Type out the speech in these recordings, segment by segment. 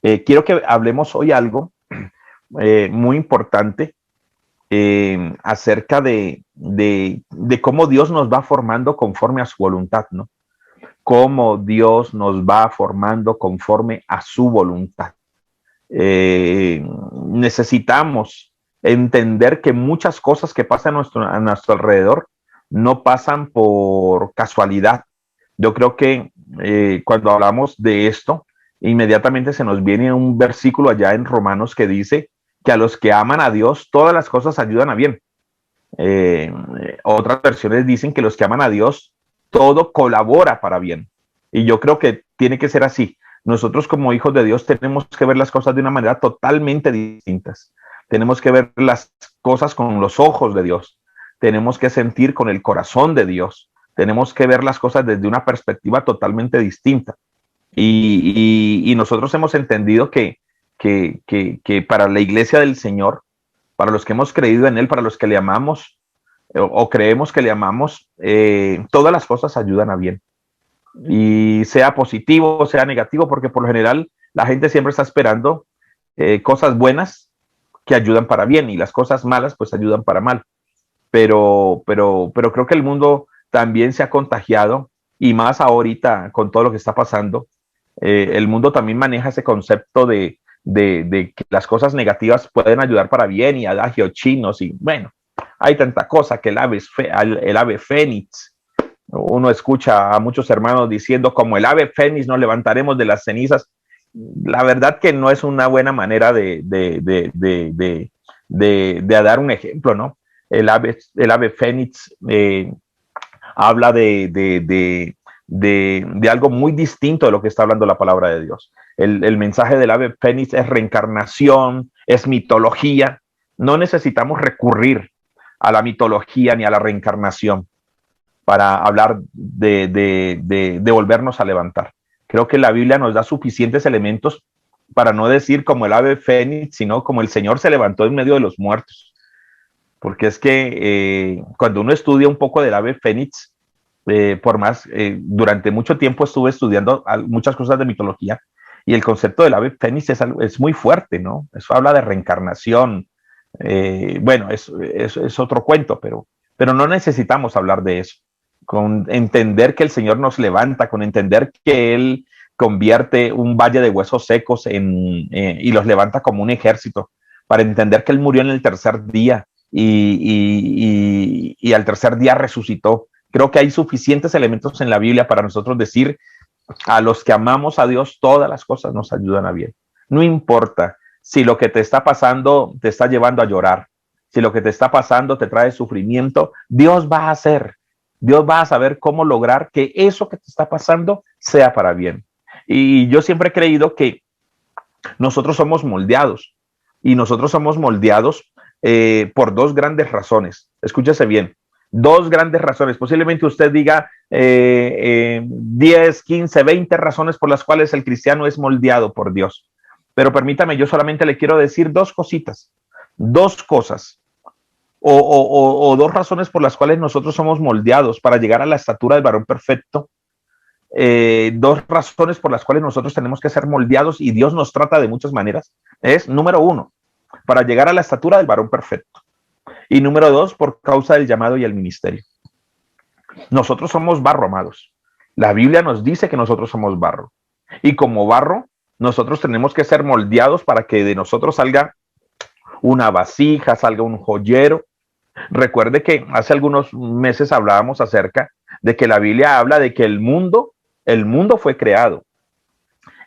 Quiero que hablemos hoy algo muy importante acerca de cómo Dios nos va formando conforme a su voluntad, ¿no? Cómo Dios nos va formando conforme a su voluntad. Necesitamos entender que muchas cosas que pasan a nuestro alrededor no pasan por casualidad. Yo creo que cuando hablamos de esto, inmediatamente se nos viene un versículo allá en Romanos que dice que a los que aman a Dios, todas las cosas ayudan a bien. Eh, Otras versiones dicen que los que aman a Dios, todo colabora para bien. Y yo creo que tiene que ser así. Nosotros como hijos de Dios tenemos que ver las cosas de una manera totalmente distintas. Tenemos que ver las cosas con los ojos de Dios. Tenemos que sentir con el corazón de Dios. Tenemos que ver las cosas desde una perspectiva totalmente distinta. Y nosotros hemos entendido que para la iglesia del Señor, para los que hemos creído en Él, para los que le amamos o creemos que le amamos, todas las cosas ayudan a bien. Y sea positivo o sea negativo, porque por lo general la gente siempre está esperando cosas buenas que ayudan para bien y las cosas malas pues ayudan para mal. Pero creo que el mundo también se ha contagiado y más ahorita con todo lo que está pasando, el mundo también maneja ese concepto de que las cosas negativas pueden ayudar para bien y adagios chinos y bueno, hay tanta cosa que el ave fénix. Uno escucha a muchos hermanos diciendo como el ave fénix nos levantaremos de las cenizas. La verdad que no es una buena manera de dar un ejemplo, ¿no? El ave fénix habla de algo muy distinto de lo que está hablando la palabra de Dios. El mensaje del ave fénix es reencarnación, es mitología. No necesitamos recurrir a la mitología ni a la reencarnación para hablar de volvernos a levantar. Creo que la Biblia nos da suficientes elementos para no decir como el ave fénix, sino como el Señor se levantó en medio de los muertos. Porque es que cuando uno estudia un poco del ave fénix, durante mucho tiempo estuve estudiando muchas cosas de mitología y el concepto del ave fénix es muy fuerte, ¿no? Eso habla de reencarnación. Bueno, es otro cuento, pero no necesitamos hablar de eso. Con entender que el Señor nos levanta, con entender que Él convierte un valle de huesos secos y los levanta como un ejército, para entender que Él murió en el tercer día y al tercer día resucitó. Creo que hay suficientes elementos en la Biblia para nosotros decir a los que amamos a Dios, todas las cosas nos ayudan a bien. No importa si lo que te está pasando te está llevando a llorar, si lo que te está pasando te trae sufrimiento, Dios va a hacer, Dios va a saber cómo lograr que eso que te está pasando sea para bien. Y yo siempre he creído que nosotros somos moldeados y nosotros somos moldeados por dos grandes razones. Escúchese bien, dos grandes razones. Posiblemente usted diga 10, 15, 20 razones por las cuales el cristiano es moldeado por Dios. Pero permítame, yo solamente le quiero decir dos cositas, dos cosas. O dos razones por las cuales nosotros somos moldeados para llegar a la estatura del varón perfecto. Dos razones por las cuales nosotros tenemos que ser moldeados y Dios nos trata de muchas maneras. Es, número uno, para llegar a la estatura del varón perfecto. Y número dos, por causa del llamado y el ministerio. Nosotros somos barro, amados. La Biblia nos dice que nosotros somos barro. Y como barro, nosotros tenemos que ser moldeados para que de nosotros salga una vasija, salga un joyero. Recuerde que hace algunos meses hablábamos acerca de que la Biblia habla de que el mundo fue creado.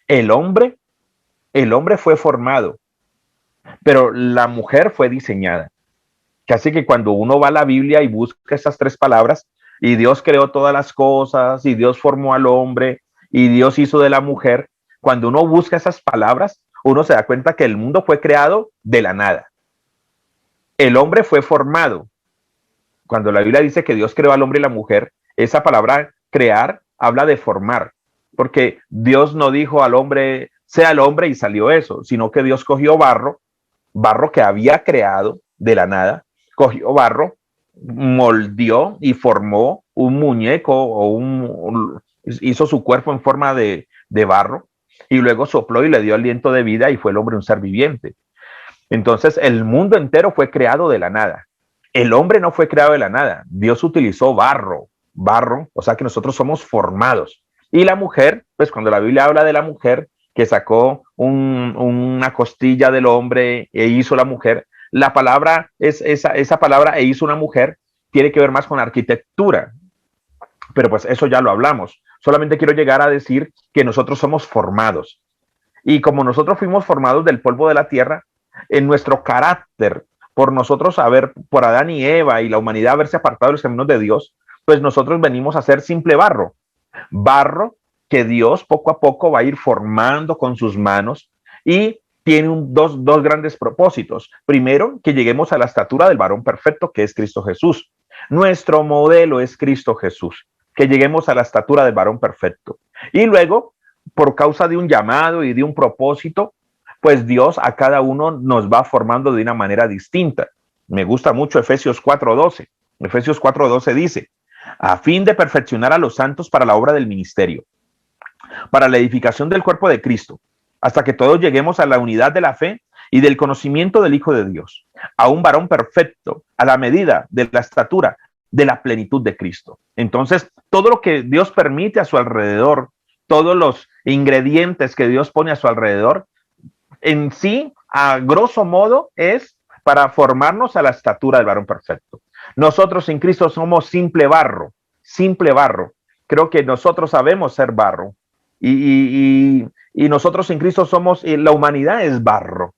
El hombre, el hombre fue formado, pero la mujer fue diseñada. Casi que cuando uno va a la Biblia y busca esas tres palabras, y Dios creó todas las cosas, y Dios formó al hombre, y Dios hizo de la mujer, cuando uno busca esas palabras, uno se da cuenta que el mundo fue creado de la nada. El hombre fue formado. Cuando la Biblia dice que Dios creó al hombre y la mujer, esa palabra crear habla de formar, porque Dios no dijo al hombre, sea el hombre y salió eso, sino que Dios cogió barro que había creado de la nada, cogió barro, moldeó y formó un muñeco hizo su cuerpo en forma de barro y luego sopló y le dio aliento de vida y fue el hombre un ser viviente. Entonces el mundo entero fue creado de la nada. El hombre no fue creado de la nada. Dios utilizó barro, o sea que nosotros somos formados. Y la mujer, pues cuando la Biblia habla de la mujer que sacó una costilla del hombre e hizo la mujer, la palabra es esa palabra e hizo una mujer tiene que ver más con arquitectura, pero pues eso ya lo hablamos. Solamente quiero llegar a decir que nosotros somos formados. Y como nosotros fuimos formados del polvo de la tierra, en nuestro carácter, por nosotros haber, por Adán y Eva y la humanidad haberse apartado de los caminos de Dios, pues nosotros venimos a ser simple barro. Barro que Dios poco a poco va a ir formando con sus manos y tiene dos grandes propósitos. Primero, que lleguemos a la estatura del varón perfecto, que es Cristo Jesús. Nuestro modelo es Cristo Jesús, que lleguemos a la estatura del varón perfecto. Y luego, por causa de un llamado y de un propósito, pues Dios a cada uno nos va formando de una manera distinta. Me gusta mucho Efesios 4:12. Efesios 4:12 dice, a fin de perfeccionar a los santos para la obra del ministerio, para la edificación del cuerpo de Cristo, hasta que todos lleguemos a la unidad de la fe y del conocimiento del Hijo de Dios, a un varón perfecto, a la medida de la estatura de la plenitud de Cristo. Entonces, todo lo que Dios permite a su alrededor, todos los ingredientes que Dios pone a su alrededor, en sí, a grosso modo, es para formarnos a la estatura del varón perfecto. Nosotros en Cristo somos simple barro, simple barro. Creo que nosotros sabemos ser barro. Y nosotros en Cristo somos, la humanidad es barro.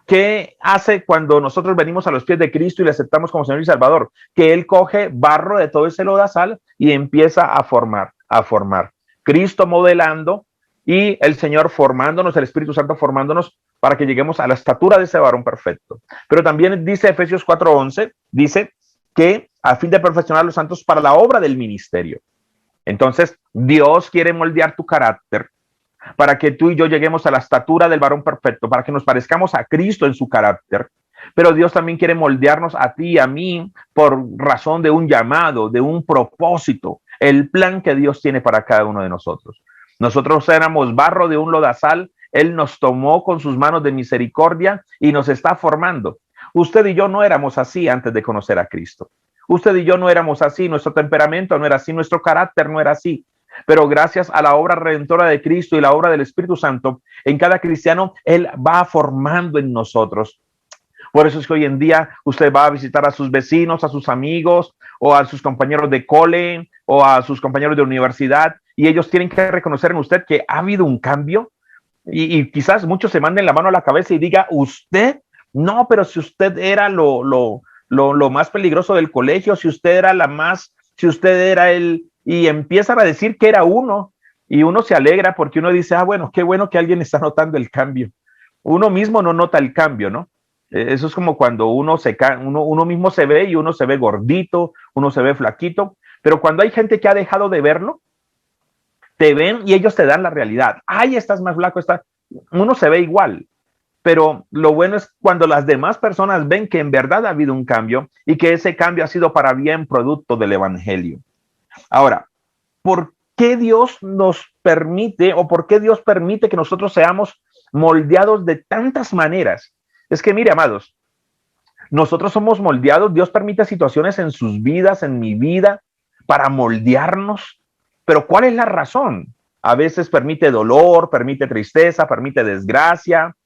¿Qué hace cuando nosotros venimos a los pies de Cristo y le aceptamos como Señor y Salvador? Que Él coge barro de todo ese lodazal y empieza a formar, a formar. Cristo modelando y el Señor formándonos, el Espíritu Santo formándonos para que lleguemos a la estatura de ese varón perfecto. Pero también dice Efesios 4:11, dice que a fin de perfeccionar a los santos para la obra del ministerio. Entonces, Dios quiere moldear tu carácter para que tú y yo lleguemos a la estatura del varón perfecto, para que nos parezcamos a Cristo en su carácter. Pero Dios también quiere moldearnos a ti y a mí por razón de un llamado, de un propósito, el plan que Dios tiene para cada uno de nosotros. Nosotros éramos barro de un lodazal, Él nos tomó con sus manos de misericordia y nos está formando. Usted y yo no éramos así antes de conocer a Cristo. Usted y yo no éramos así, nuestro temperamento no era así, nuestro carácter no era así. Pero gracias a la obra redentora de Cristo y la obra del Espíritu Santo, en cada cristiano, Él va formando en nosotros. Por eso es que hoy en día usted va a visitar a sus vecinos, a sus amigos, o a sus compañeros de cole, o a sus compañeros de universidad, y ellos tienen que reconocer en usted que ha habido un cambio. Y quizás muchos se manden la mano a la cabeza y diga, ¿usted? No, pero si usted era lo más peligroso del colegio, si usted era si usted era y empiezan a decir que era uno, y uno se alegra porque uno dice, bueno, qué bueno que alguien está notando el cambio. Uno mismo no nota el cambio, ¿no? Eso es como cuando uno mismo se ve y uno se ve gordito, uno se ve flaquito, pero cuando hay gente que ha dejado de verlo, te ven y ellos te dan la realidad. Ay, estás más flaco, uno se ve igual. Pero lo bueno es cuando las demás personas ven que en verdad ha habido un cambio y que ese cambio ha sido para bien producto del evangelio. Ahora, ¿por qué Dios nos permite o por qué Dios permite que nosotros seamos moldeados de tantas maneras? Es que mire, amados, nosotros somos moldeados, Dios permite situaciones en sus vidas, en mi vida, para moldearnos. Pero ¿cuál es la razón? A veces permite dolor, permite tristeza, permite desgracia,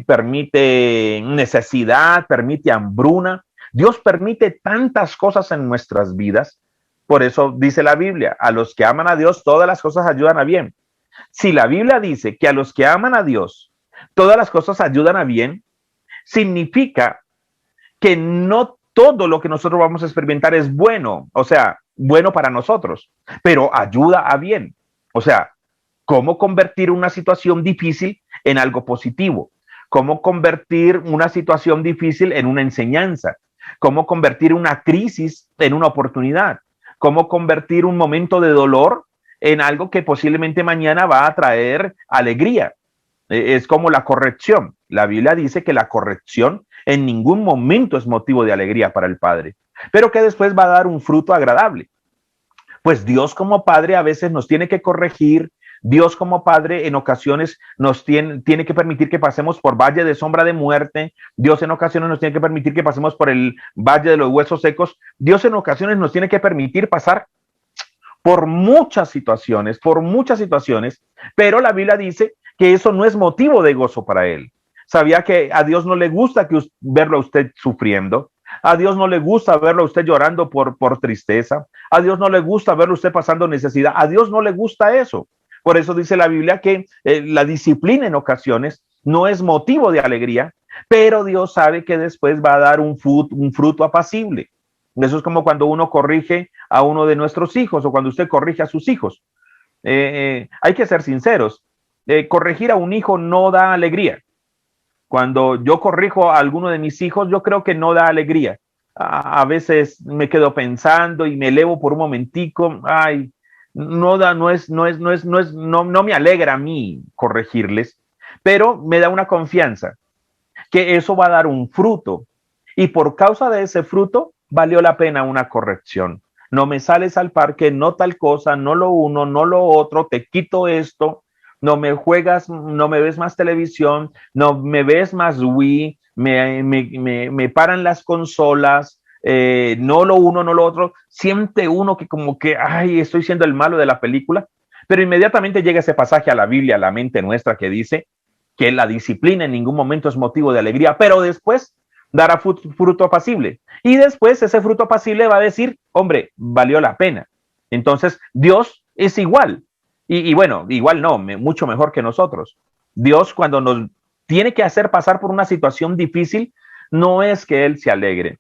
permite necesidad, permite hambruna. Dios permite tantas cosas en nuestras vidas. Por eso dice la Biblia, a los que aman a Dios, todas las cosas ayudan a bien. Si la Biblia dice que a los que aman a Dios, todas las cosas ayudan a bien, significa que no todo lo que nosotros vamos a experimentar es bueno, o sea, bueno para nosotros, pero ayuda a bien. O sea, ¿cómo convertir una situación difícil en algo positivo? ¿Cómo convertir una situación difícil en una enseñanza? ¿Cómo convertir una crisis en una oportunidad? ¿Cómo convertir un momento de dolor en algo que posiblemente mañana va a traer alegría? Es como la corrección. La Biblia dice que la corrección en ningún momento es motivo de alegría para el Padre, pero que después va a dar un fruto agradable. Pues Dios como Padre a veces nos tiene que corregir, Dios como Padre en ocasiones nos tiene que permitir que pasemos por valle de sombra de muerte. Dios en ocasiones nos tiene que permitir que pasemos por el valle de los huesos secos. Dios en ocasiones nos tiene que permitir pasar por muchas situaciones, pero la Biblia dice que eso no es motivo de gozo para él. Sabía que a Dios no le gusta verlo a usted sufriendo. A Dios no le gusta verlo a usted llorando por tristeza. A Dios no le gusta verlo a usted pasando necesidad. A Dios no le gusta eso. Por eso dice la Biblia que la disciplina en ocasiones no es motivo de alegría, pero Dios sabe que después va a dar un fruto apacible. Eso es como cuando uno corrige a uno de nuestros hijos o cuando usted corrige a sus hijos. Hay que ser sinceros. Corregir a un hijo no da alegría. Cuando yo corrijo a alguno de mis hijos, yo creo que no da alegría. A veces me quedo pensando y me elevo por un momentico. Ay, no me alegra a mí corregirles, pero me da una confianza que eso va a dar un fruto. Y por causa de ese fruto, valió la pena una corrección. No me sales al parque, no tal cosa, no lo uno, no lo otro, te quito esto, no me juegas, no me ves más televisión, no me ves más Wii, me paran las consolas, no lo uno, no lo otro. Siente uno que como que, ay, estoy siendo el malo de la película, pero inmediatamente llega ese pasaje a la Biblia, a la mente nuestra, que dice que la disciplina en ningún momento es motivo de alegría, pero después dará fruto apacible. Y después ese fruto apacible va a decir, hombre, valió la pena. Entonces, Dios es igual. Y bueno, igual no, mucho mejor que nosotros. Dios, cuando nos tiene que hacer pasar por una situación difícil, no es que Él se alegre.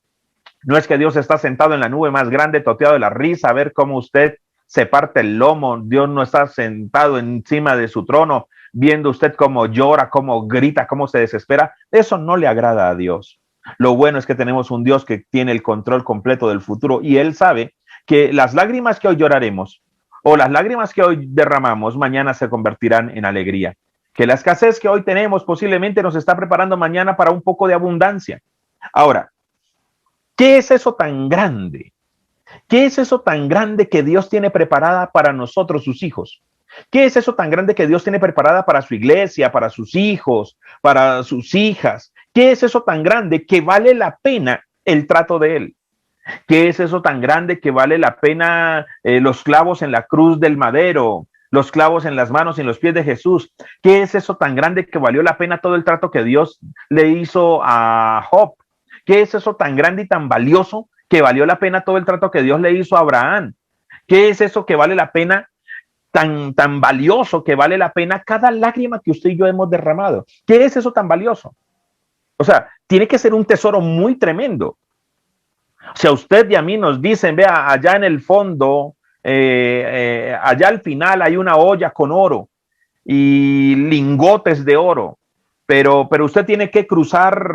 No es que Dios está sentado en la nube más grande, toteado de la risa, a ver cómo usted se parte el lomo. Dios no está sentado encima de su trono, viendo usted cómo llora, cómo grita, cómo se desespera. Eso no le agrada a Dios. Lo bueno es que tenemos un Dios que tiene el control completo del futuro y Él sabe que las lágrimas que hoy lloraremos o las lágrimas que hoy derramamos mañana se convertirán en alegría. Que la escasez que hoy tenemos posiblemente nos está preparando mañana para un poco de abundancia. Ahora, ¿qué es eso tan grande? ¿Qué es eso tan grande que Dios tiene preparada para nosotros, sus hijos? ¿Qué es eso tan grande que Dios tiene preparada para su iglesia, para sus hijos, para sus hijas? ¿Qué es eso tan grande que vale la pena el trato de Él? ¿Qué es eso tan grande que vale la pena los clavos en la cruz del madero, los clavos en las manos y en los pies de Jesús? ¿Qué es eso tan grande que valió la pena todo el trato que Dios le hizo a Job? ¿Qué es eso tan grande y tan valioso que valió la pena todo el trato que Dios le hizo a Abraham? ¿Qué es eso que vale la pena, tan valioso que vale la pena cada lágrima que usted y yo hemos derramado? ¿Qué es eso tan valioso? O sea, tiene que ser un tesoro muy tremendo. Si a usted y a mí nos dicen, vea, allá en el fondo, allá al final hay una olla con oro y lingotes de oro, pero usted tiene que cruzar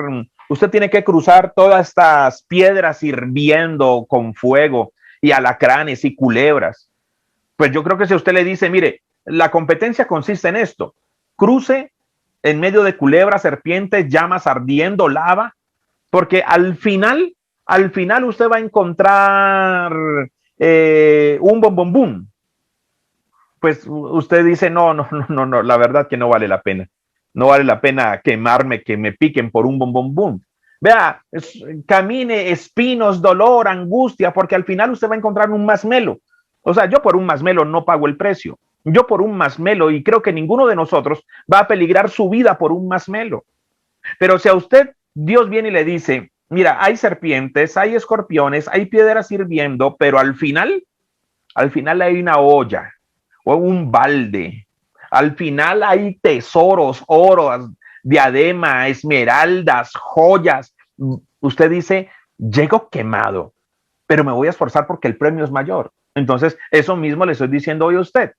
todas estas piedras hirviendo con fuego y alacranes y culebras. Pues yo creo que si a usted le dice, mire, la competencia consiste en esto, cruce en medio de culebras, serpientes, llamas ardiendo, lava, porque al final usted va a encontrar un bombombum. Pues usted dice, no, la verdad que no vale la pena. No vale la pena quemarme, que me piquen por un bombombum. Vea, camine, espinos, dolor, angustia, porque al final usted va a encontrar un masmelo. O sea, yo por un masmelo no pago el precio. Yo por un masmelo, y creo que ninguno de nosotros va a peligrar su vida por un masmelo. Pero si a usted Dios viene y le dice, mira, hay serpientes, hay escorpiones, hay piedras hirviendo, pero al final hay una olla o un balde. Al final hay tesoros, oro, diadema, esmeraldas, joyas. Usted dice, llego quemado, pero me voy a esforzar porque el premio es mayor. Entonces, eso mismo le estoy diciendo hoy a usted.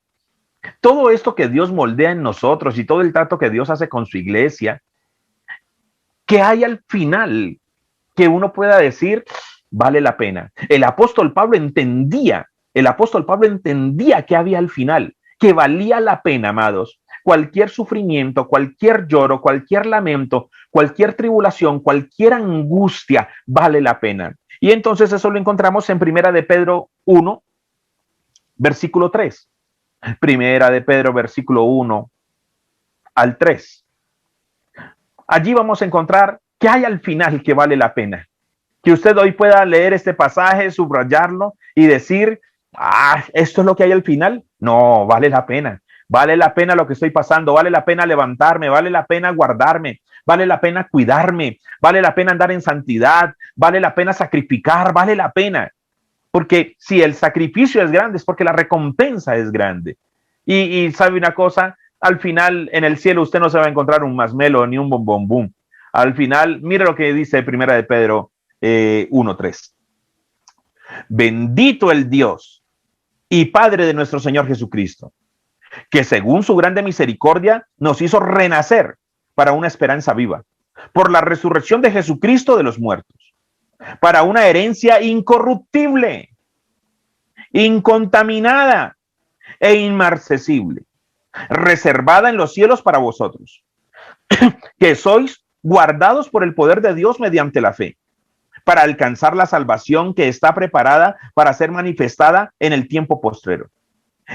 Todo esto que Dios moldea en nosotros y todo el trato que Dios hace con su iglesia, ¿qué hay al final que uno pueda decir, vale la pena? El apóstol Pablo entendía que había al final, que valía la pena, amados. Cualquier sufrimiento, cualquier lloro, cualquier lamento, cualquier tribulación, cualquier angustia, vale la pena. Y entonces eso lo encontramos en Primera de Pedro 1, versículo 3. Primera de Pedro, versículo 1 al 3. Allí vamos a encontrar que hay al final que vale la pena. Que usted hoy pueda leer este pasaje, subrayarlo y decir, esto es lo que hay al final. No, vale la pena. Vale la pena lo que estoy pasando, vale la pena levantarme, vale la pena guardarme, vale la pena cuidarme, vale la pena andar en santidad, vale la pena sacrificar, vale la pena. Porque si el sacrificio es grande, es porque la recompensa es grande. Y sabe una cosa, al final en el cielo usted no se va a encontrar un masmelo ni un bombón. Al final, mire lo que dice Primera de Pedro 1:3. Bendito el Dios y Padre de nuestro Señor Jesucristo, que según su grande misericordia nos hizo renacer para una esperanza viva, por la resurrección de Jesucristo de los muertos, para una herencia incorruptible, incontaminada e inmarcesible, reservada en los cielos para vosotros, que sois guardados por el poder de Dios mediante la fe, para alcanzar la salvación que está preparada para ser manifestada en el tiempo postrero,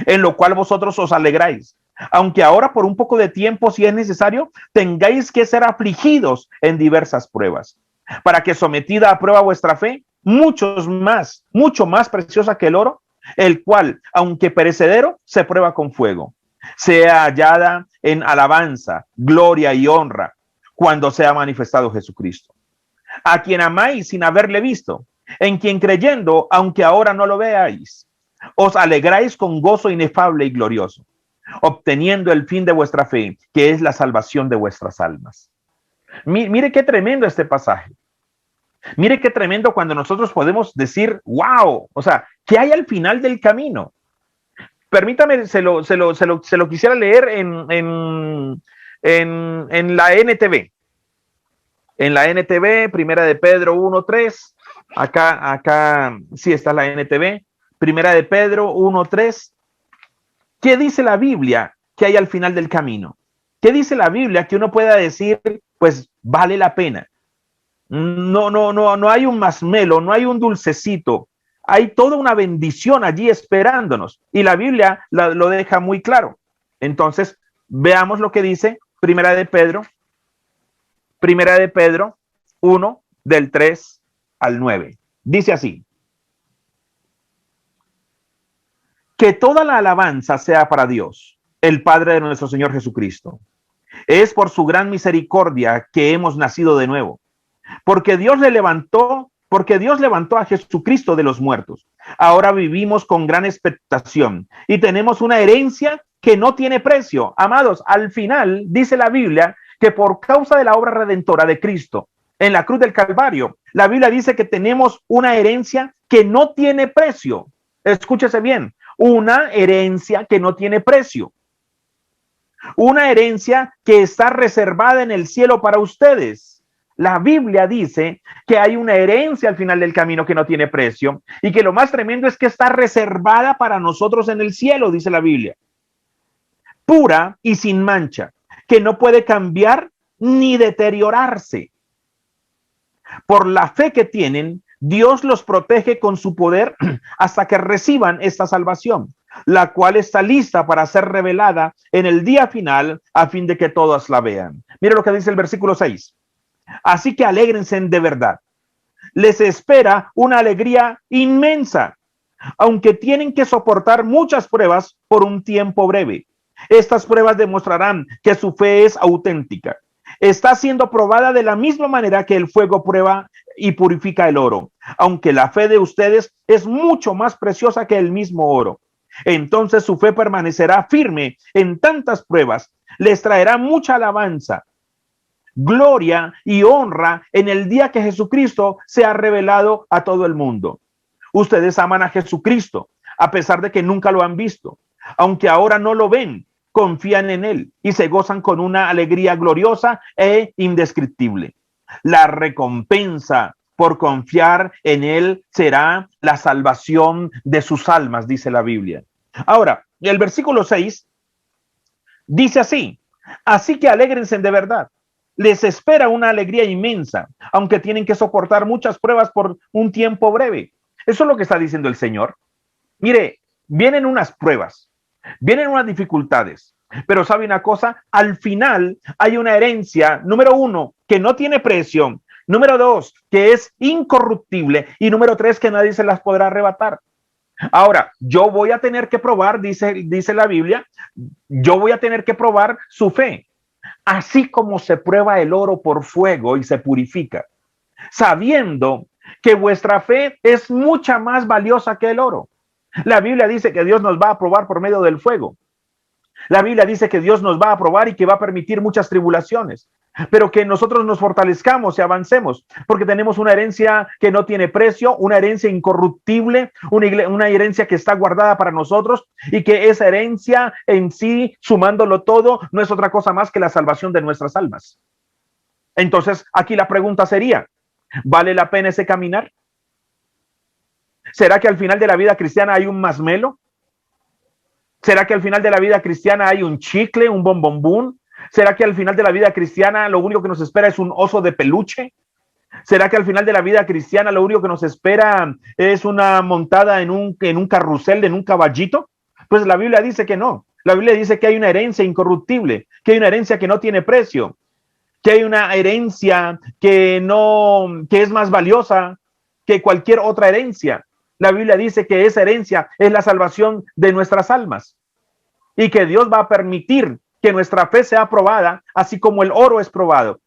en lo cual vosotros os alegráis, aunque ahora por un poco de tiempo, si es necesario, tengáis que ser afligidos en diversas pruebas, para que sometida a prueba vuestra fe, mucho más preciosa que el oro, el cual, aunque perecedero, se prueba con fuego, sea hallada en alabanza, gloria y honra cuando sea manifestado Jesucristo, a quien amáis sin haberle visto, en quien creyendo, aunque ahora no lo veáis, os alegráis con gozo inefable y glorioso, obteniendo el fin de vuestra fe, que es la salvación de vuestras almas. Mire qué tremendo este pasaje. Mire qué tremendo cuando nosotros podemos decir, wow, o sea, ¿qué hay al final del camino? Permítame, se lo quisiera leer en la NTV. En la NTV, Primera de Pedro 1:3, acá sí está la NTV, Primera de Pedro 1:3. ¿Qué dice la Biblia que hay al final del camino? ¿Qué dice la Biblia que uno pueda decir, pues vale la pena? No hay un masmelo, no hay un dulcecito, hay toda una bendición allí esperándonos y la Biblia lo deja muy claro. Entonces, veamos lo que dice Primera de Pedro 1, del 3 al 9. Dice así: que toda la alabanza sea para Dios, el Padre de nuestro Señor Jesucristo. Es por su gran misericordia que hemos nacido de nuevo, porque Dios levantó a Jesucristo de los muertos. Ahora vivimos con gran expectación y tenemos una herencia que no tiene precio. Amados, al final dice la Biblia que por causa de la obra redentora de Cristo en la cruz del Calvario, la Biblia dice que tenemos una herencia que no tiene precio. Escúchese bien, una herencia que no tiene precio. Una herencia que está reservada en el cielo para ustedes. La Biblia dice que hay una herencia al final del camino que no tiene precio y que lo más tremendo es que está reservada para nosotros en el cielo, dice la Biblia. Pura y sin mancha, que no puede cambiar ni deteriorarse. Por la fe que tienen, Dios los protege con su poder hasta que reciban esta salvación, la cual está lista para ser revelada en el día final a fin de que todas la vean. Mira lo que dice el versículo 6. Así que alégrense de verdad. Les espera una alegría inmensa, aunque tienen que soportar muchas pruebas por un tiempo breve. Estas pruebas demostrarán que su fe es auténtica. Está siendo probada de la misma manera que el fuego prueba y purifica el oro, aunque la fe de ustedes es mucho más preciosa que el mismo oro. Entonces su fe permanecerá firme en tantas pruebas, les traerá mucha alabanza, gloria y honra en el día que Jesucristo sea revelado a todo el mundo. Ustedes aman a Jesucristo, a pesar de que nunca lo han visto. Aunque ahora no lo ven, confían en él y se gozan con una alegría gloriosa e indescriptible. La recompensa por confiar en él será la salvación de sus almas, dice la Biblia. Ahora, el versículo 6 dice así: así que alégrense de verdad. Les espera una alegría inmensa, aunque tienen que soportar muchas pruebas por un tiempo breve. Eso es lo que está diciendo el Señor. Mire, vienen unas pruebas, Vienen unas dificultades, pero ¿sabe una cosa? Al final hay una herencia, número uno, que no tiene precio, número dos, que es incorruptible, y número tres, que nadie se las podrá arrebatar. Ahora, yo voy a tener que probar, dice la Biblia, yo voy a tener que probar su fe, así como se prueba el oro por fuego y se purifica, sabiendo que vuestra fe es mucha más valiosa que el oro. La Biblia dice que Dios nos va a probar por medio del fuego. La Biblia dice que Dios nos va a probar y que va a permitir muchas tribulaciones, pero que nosotros nos fortalezcamos y avancemos, porque tenemos una herencia que no tiene precio, una herencia incorruptible, una herencia que está guardada para nosotros, y que esa herencia en sí, sumándolo todo, no es otra cosa más que la salvación de nuestras almas. Entonces, aquí la pregunta sería, ¿vale la pena ese caminar? ¿Será que al final de la vida cristiana hay un masmelo? ¿Será que al final de la vida cristiana hay un chicle, un bombombún? ¿Será que al final de la vida cristiana lo único que nos espera es un oso de peluche? ¿Será que al final de la vida cristiana lo único que nos espera es una montada en un carrusel, en un caballito? Pues la Biblia dice que no. La Biblia dice que hay una herencia incorruptible, que hay una herencia que no tiene precio, que hay una herencia que es más valiosa que cualquier otra herencia. La Biblia dice que esa herencia es la salvación de nuestras almas, y que Dios va a permitir que nuestra fe sea probada, así como el oro es probado,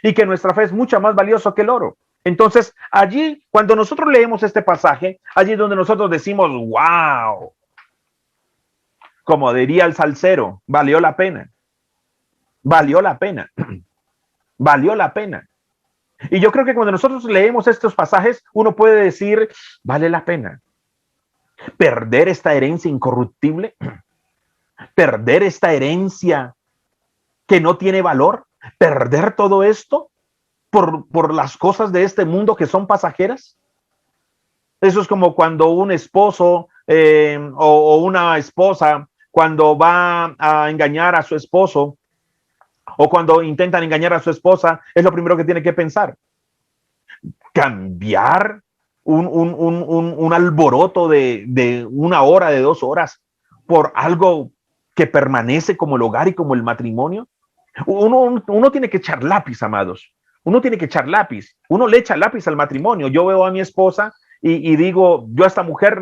y que nuestra fe es mucho más valiosa que el oro. Entonces, allí, cuando nosotros leemos este pasaje, allí es donde nosotros decimos, wow, como diría el salsero, valió la pena, valió la pena, valió la pena. Y yo creo que cuando nosotros leemos estos pasajes, uno puede decir, vale la pena perder esta herencia incorruptible, perder esta herencia que no tiene valor, perder todo esto por las cosas de este mundo que son pasajeras. Eso es como cuando un esposo o una esposa, cuando va a engañar a su esposo, o cuando intentan engañar a su esposa, es lo primero que tiene que pensar. Cambiar un alboroto de 1 hora, de 2 horas, por algo que permanece como el hogar y como el matrimonio. Uno tiene que echar lápiz, amados. Uno tiene que echar lápiz. Uno le echa lápiz al matrimonio. Yo veo a mi esposa y digo, yo a esta mujer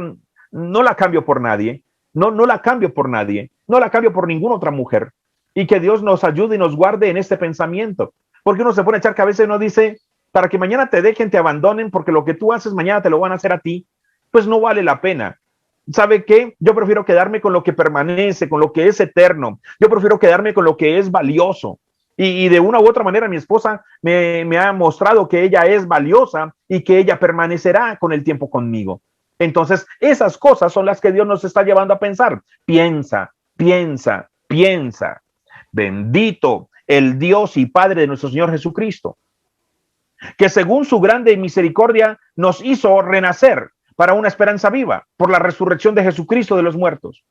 no la cambio por nadie. No la cambio por nadie. No la cambio por ninguna otra mujer. Y que Dios nos ayude y nos guarde en este pensamiento. Porque uno se pone a echar cabeza y uno dice, para que mañana te dejen, te abandonen, porque lo que tú haces mañana te lo van a hacer a ti, pues no vale la pena. ¿Sabe qué? Yo prefiero quedarme con lo que permanece, con lo que es eterno. Yo prefiero quedarme con lo que es valioso. Y de una u otra manera mi esposa me ha mostrado que ella es valiosa y que ella permanecerá con el tiempo conmigo. Entonces, esas cosas son las que Dios nos está llevando a pensar. Piensa, piensa, piensa. Bendito el Dios y Padre de nuestro Señor Jesucristo, que según su grande misericordia nos hizo renacer para una esperanza viva por la resurrección de Jesucristo de los muertos,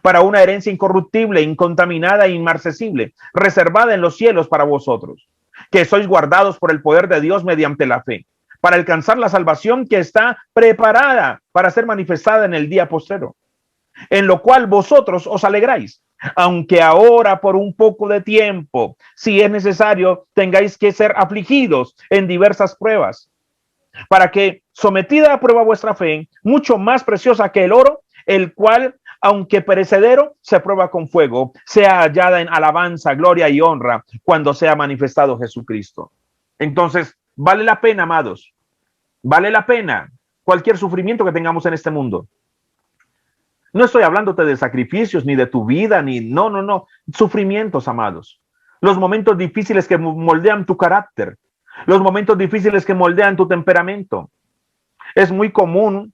para una herencia incorruptible, incontaminada e inmarcesible, reservada en los cielos para vosotros, que sois guardados por el poder de Dios mediante la fe, para alcanzar la salvación que está preparada para ser manifestada en el día postrero, en lo cual vosotros os alegráis, aunque ahora por un poco de tiempo, si es necesario, tengáis que ser afligidos en diversas pruebas, para que, sometida a prueba vuestra fe, mucho más preciosa que el oro, el cual, aunque perecedero, se prueba con fuego, sea hallada en alabanza, gloria y honra cuando sea manifestado Jesucristo. Entonces, vale la pena, amados, vale la pena cualquier sufrimiento que tengamos en este mundo. No estoy hablándote de sacrificios, ni de tu vida, ni no. Sufrimientos, amados. Los momentos difíciles que moldean tu carácter. Los momentos difíciles que moldean tu temperamento. Es muy común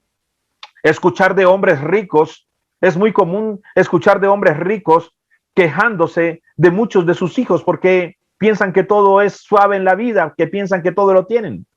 escuchar de hombres ricos. Es muy común escuchar de hombres ricos quejándose de muchos de sus hijos porque piensan que todo es suave en la vida, que piensan que todo lo tienen.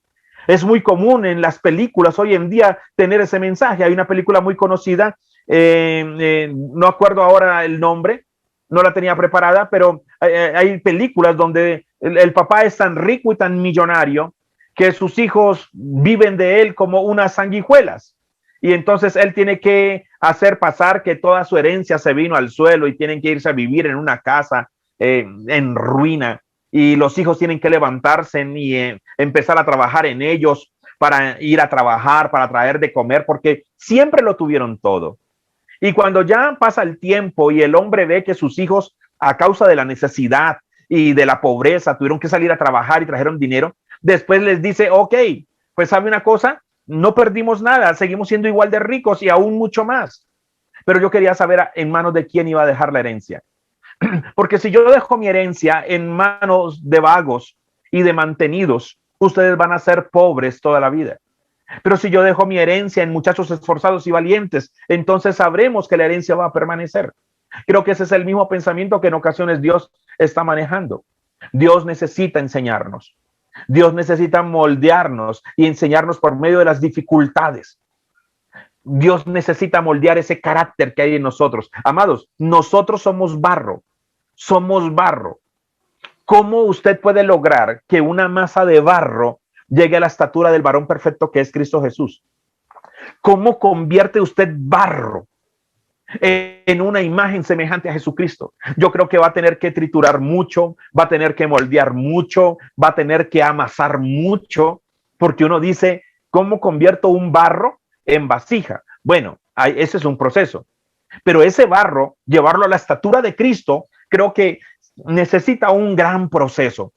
Es muy común en las películas hoy en día tener ese mensaje. Hay una película muy conocida, no acuerdo ahora el nombre, no la tenía preparada, pero hay películas donde el papá es tan rico y tan millonario que sus hijos viven de él como unas sanguijuelas. Y entonces él tiene que hacer pasar que toda su herencia se vino al suelo y tienen que irse a vivir en una casa en ruina, y los hijos tienen que levantarse y empezar a trabajar en ellos para ir a trabajar, para traer de comer, porque siempre lo tuvieron todo. Y cuando ya pasa el tiempo y el hombre ve que sus hijos, a causa de la necesidad y de la pobreza, tuvieron que salir a trabajar y trajeron dinero, después les dice, ok, pues sabe una cosa, no perdimos nada, seguimos siendo igual de ricos y aún mucho más. Pero yo quería saber en manos de quién iba a dejar la herencia. Porque si yo dejo mi herencia en manos de vagos y de mantenidos, ustedes van a ser pobres toda la vida. Pero si yo dejo mi herencia en muchachos esforzados y valientes, entonces sabremos que la herencia va a permanecer. Creo que ese es el mismo pensamiento que en ocasiones Dios está manejando. Dios necesita enseñarnos. Dios necesita moldearnos y enseñarnos por medio de las dificultades. Dios necesita moldear ese carácter que hay en nosotros. Amados, nosotros somos barro. Somos barro. ¿Cómo usted puede lograr que una masa de barro llegue a la estatura del varón perfecto que es Cristo Jesús? ¿Cómo convierte usted barro en una imagen semejante a Jesucristo? Yo creo que va a tener que triturar mucho, va a tener que moldear mucho, va a tener que amasar mucho, porque uno dice, ¿cómo convierto un barro en vasija? Bueno, ese es un proceso, pero ese barro, llevarlo a la estatura de Cristo, creo que necesita un gran proceso.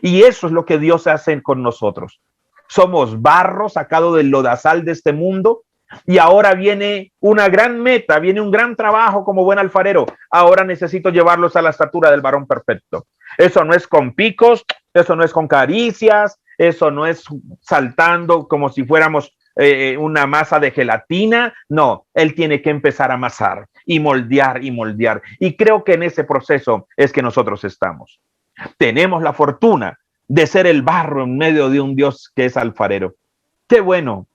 Y eso es lo que Dios hace con nosotros. Somos barro sacado del lodazal de este mundo, y ahora viene una gran meta, viene un gran trabajo como buen alfarero. Ahora necesito llevarlos a la estatura del varón perfecto. Eso no es con picos, eso no es con caricias, eso no es saltando como si fuéramos una masa de gelatina. No, él tiene que empezar a amasar y moldear y moldear. Y creo que en ese proceso es que nosotros estamos. Tenemos la fortuna de ser el barro en medio de un Dios que es alfarero. Qué bueno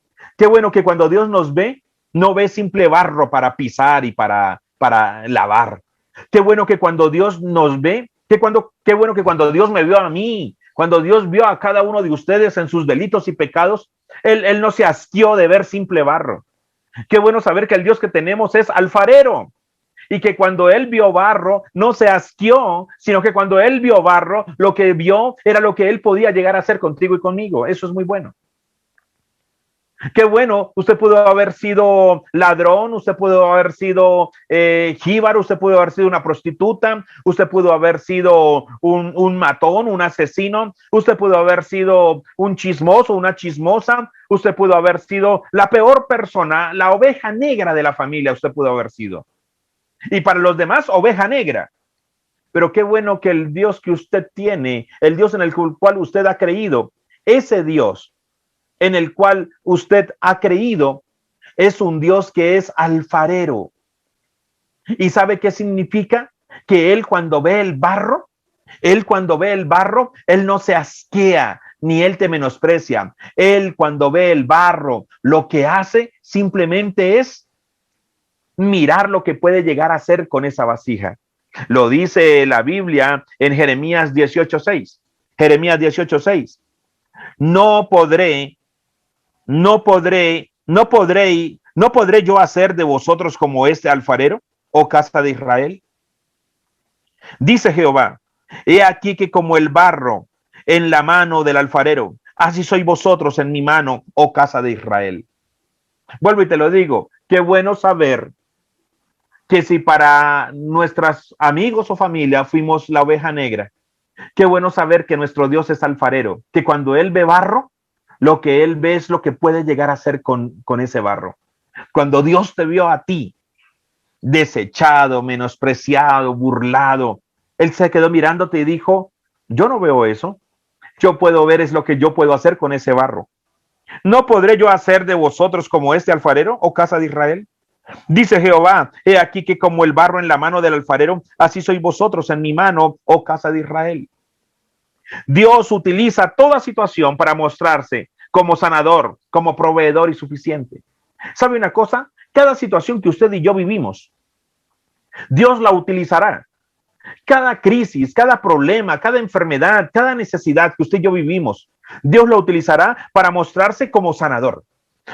que cuando Dios nos ve, no ve simple barro para pisar y para lavar. Qué bueno que cuando Dios nos ve, qué bueno que cuando Dios me vio a mí, cuando Dios vio a cada uno de ustedes en sus delitos y pecados, él no se asqueó de ver simple barro. Qué bueno saber que el Dios que tenemos es alfarero. Y que cuando él vio barro, no se asqueó, sino que cuando él vio barro, lo que vio era lo que él podía llegar a hacer contigo y conmigo. Eso es muy bueno. Qué bueno, usted pudo haber sido ladrón, usted pudo haber sido jíbaro, usted pudo haber sido una prostituta, usted pudo haber sido un matón, un asesino, usted pudo haber sido un chismoso, una chismosa, usted pudo haber sido la peor persona, la oveja negra de la familia, usted pudo haber sido. Y para los demás, oveja negra. Pero qué bueno que el Dios que usted tiene, el Dios en el cual usted ha creído, ese Dios en el cual usted ha creído, es un Dios que es alfarero. ¿Y sabe qué significa? Que él cuando ve el barro, él no se asquea, ni él te menosprecia. Él cuando ve el barro, lo que hace simplemente es mirar lo que puede llegar a hacer con esa vasija. Lo dice la Biblia en Jeremías 18:6. Jeremías 18:6. No podré yo hacer de vosotros como este alfarero, oh casa de Israel. Dice Jehová, he aquí que como el barro en la mano del alfarero, así sois vosotros en mi mano, oh casa de Israel. Vuelvo y te lo digo, qué bueno saber que si para nuestros amigos o familia fuimos la oveja negra, qué bueno saber que nuestro Dios es alfarero, que cuando él ve barro, lo que él ve es lo que puede llegar a hacer con ese barro. Cuando Dios te vio a ti desechado, menospreciado, burlado, él se quedó mirándote y dijo, yo no veo eso. Yo puedo ver es lo que yo puedo hacer con ese barro. ¿No podré yo hacer de vosotros como este alfarero, oh casa de Israel? Dice Jehová, he aquí que como el barro en la mano del alfarero, así sois vosotros en mi mano, oh casa de Israel. Dios utiliza toda situación para mostrarse como sanador, como proveedor y suficiente. ¿Sabe una cosa? Cada situación que usted y yo vivimos, Dios la utilizará. Cada crisis, cada problema, cada enfermedad, cada necesidad que usted y yo vivimos, Dios la utilizará para mostrarse como sanador,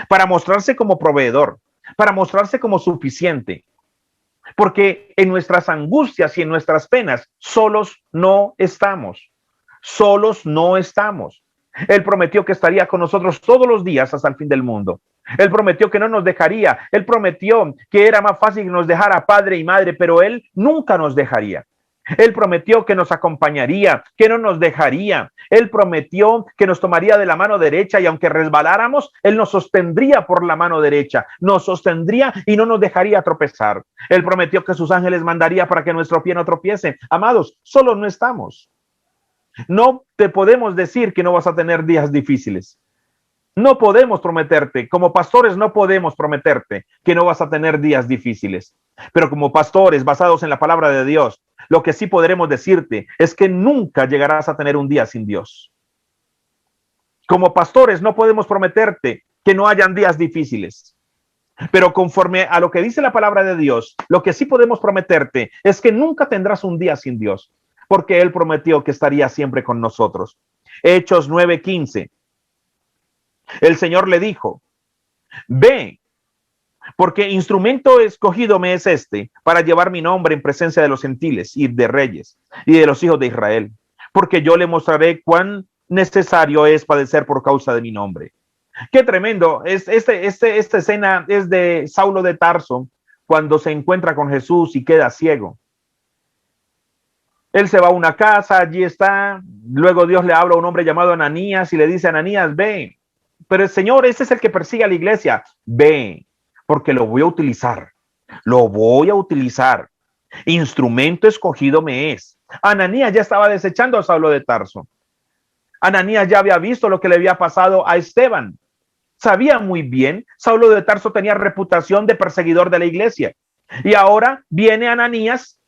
para mostrarse como proveedor, para mostrarse como suficiente. Porque en nuestras angustias y en nuestras penas, solos no estamos. Solos no estamos. Él prometió que estaría con nosotros todos los días hasta el fin del mundo. Él prometió que no nos dejaría. Él prometió que era más fácil que nos dejara padre y madre, pero Él nunca nos dejaría. Él prometió que nos acompañaría, que no nos dejaría. Él prometió que nos tomaría de la mano derecha y aunque resbaláramos, Él nos sostendría por la mano derecha, nos sostendría y no nos dejaría tropezar. Él prometió que sus ángeles mandaría para que nuestro pie no tropiece. Amados, solo no estamos. No te podemos decir que no vas a tener días difíciles. No podemos prometerte, como pastores no podemos prometerte que no vas a tener días difíciles. Pero como pastores basados en la palabra de Dios, lo que sí podremos decirte es que nunca llegarás a tener un día sin Dios. Como pastores no podemos prometerte que no hayan días difíciles. Pero conforme a lo que dice la palabra de Dios, lo que sí podemos prometerte es que nunca tendrás un día sin Dios, porque Él prometió que estaría siempre con nosotros. Hechos 9:15. El Señor le dijo, ve, porque instrumento escogido me es este, para llevar mi nombre en presencia de los gentiles y de reyes y de los hijos de Israel, porque yo le mostraré cuán necesario es padecer por causa de mi nombre. Qué tremendo. Esta escena es de Saulo de Tarso, cuando se encuentra con Jesús y queda ciego. Él se va a una casa, allí está, luego Dios le habla a un hombre llamado Ananías y le dice, Ananías, ve. Pero el Señor, ese es el que persigue a la iglesia. Ve, porque lo voy a utilizar. Lo voy a utilizar. Instrumento escogido me es. Ananías ya estaba desechando a Saulo de Tarso. Ananías ya había visto lo que le había pasado a Esteban. Sabía muy bien, Saulo de Tarso tenía reputación de perseguidor de la iglesia. Y ahora viene Ananías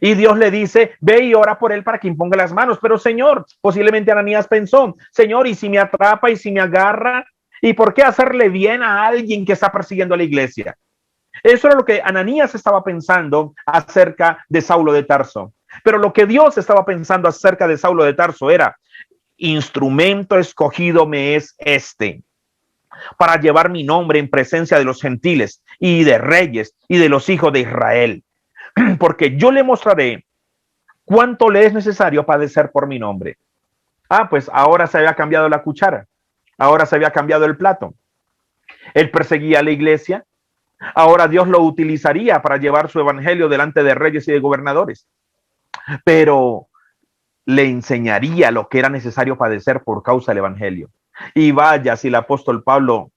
y Dios le dice, ve y ora por él para que imponga las manos. Pero Señor, posiblemente Ananías pensó, Señor, ¿y si me atrapa y si me agarra? ¿Y por qué hacerle bien a alguien que está persiguiendo a la iglesia? Eso era lo que Ananías estaba pensando acerca de Saulo de Tarso. Pero lo que Dios estaba pensando acerca de Saulo de Tarso era, instrumento escogido me es este, para llevar mi nombre en presencia de los gentiles y de reyes y de los hijos de Israel. Porque yo le mostraré cuánto le es necesario padecer por mi nombre. Ah, pues ahora se había cambiado la cuchara. Ahora se había cambiado el plato. Él perseguía a la iglesia. Ahora Dios lo utilizaría para llevar su evangelio delante de reyes y de gobernadores. Pero le enseñaría lo que era necesario padecer por causa del evangelio. Y vaya, si el apóstol Pablo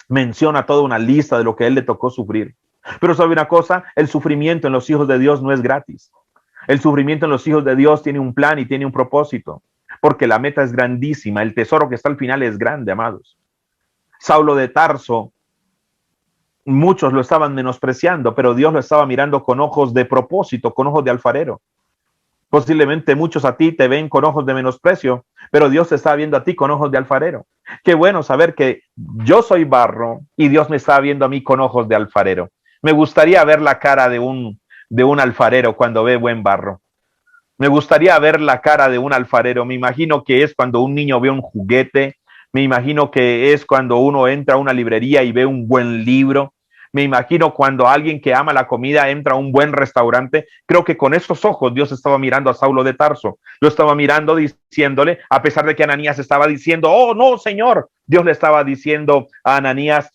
menciona toda una lista de lo que él le tocó sufrir. Pero sabe una cosa, el sufrimiento en los hijos de Dios no es gratis. El sufrimiento en los hijos de Dios tiene un plan y tiene un propósito, porque la meta es grandísima, el tesoro que está al final es grande, amados. Saulo de Tarso, muchos lo estaban menospreciando, pero Dios lo estaba mirando con ojos de propósito, con ojos de alfarero. Posiblemente muchos a ti te ven con ojos de menosprecio, pero Dios te está viendo a ti con ojos de alfarero. Qué bueno saber que yo soy barro y Dios me está viendo a mí con ojos de alfarero. Me gustaría ver la cara de un alfarero cuando ve buen barro. Me gustaría ver la cara de un alfarero. Me imagino que es cuando un niño ve un juguete. Me imagino que es cuando uno entra a una librería y ve un buen libro. Me imagino cuando alguien que ama la comida entra a un buen restaurante. Creo que con esos ojos Dios estaba mirando a Saulo de Tarso. Lo estaba mirando diciéndole, a pesar de que Ananías estaba diciendo, oh no, Señor. Dios le estaba diciendo a Ananías,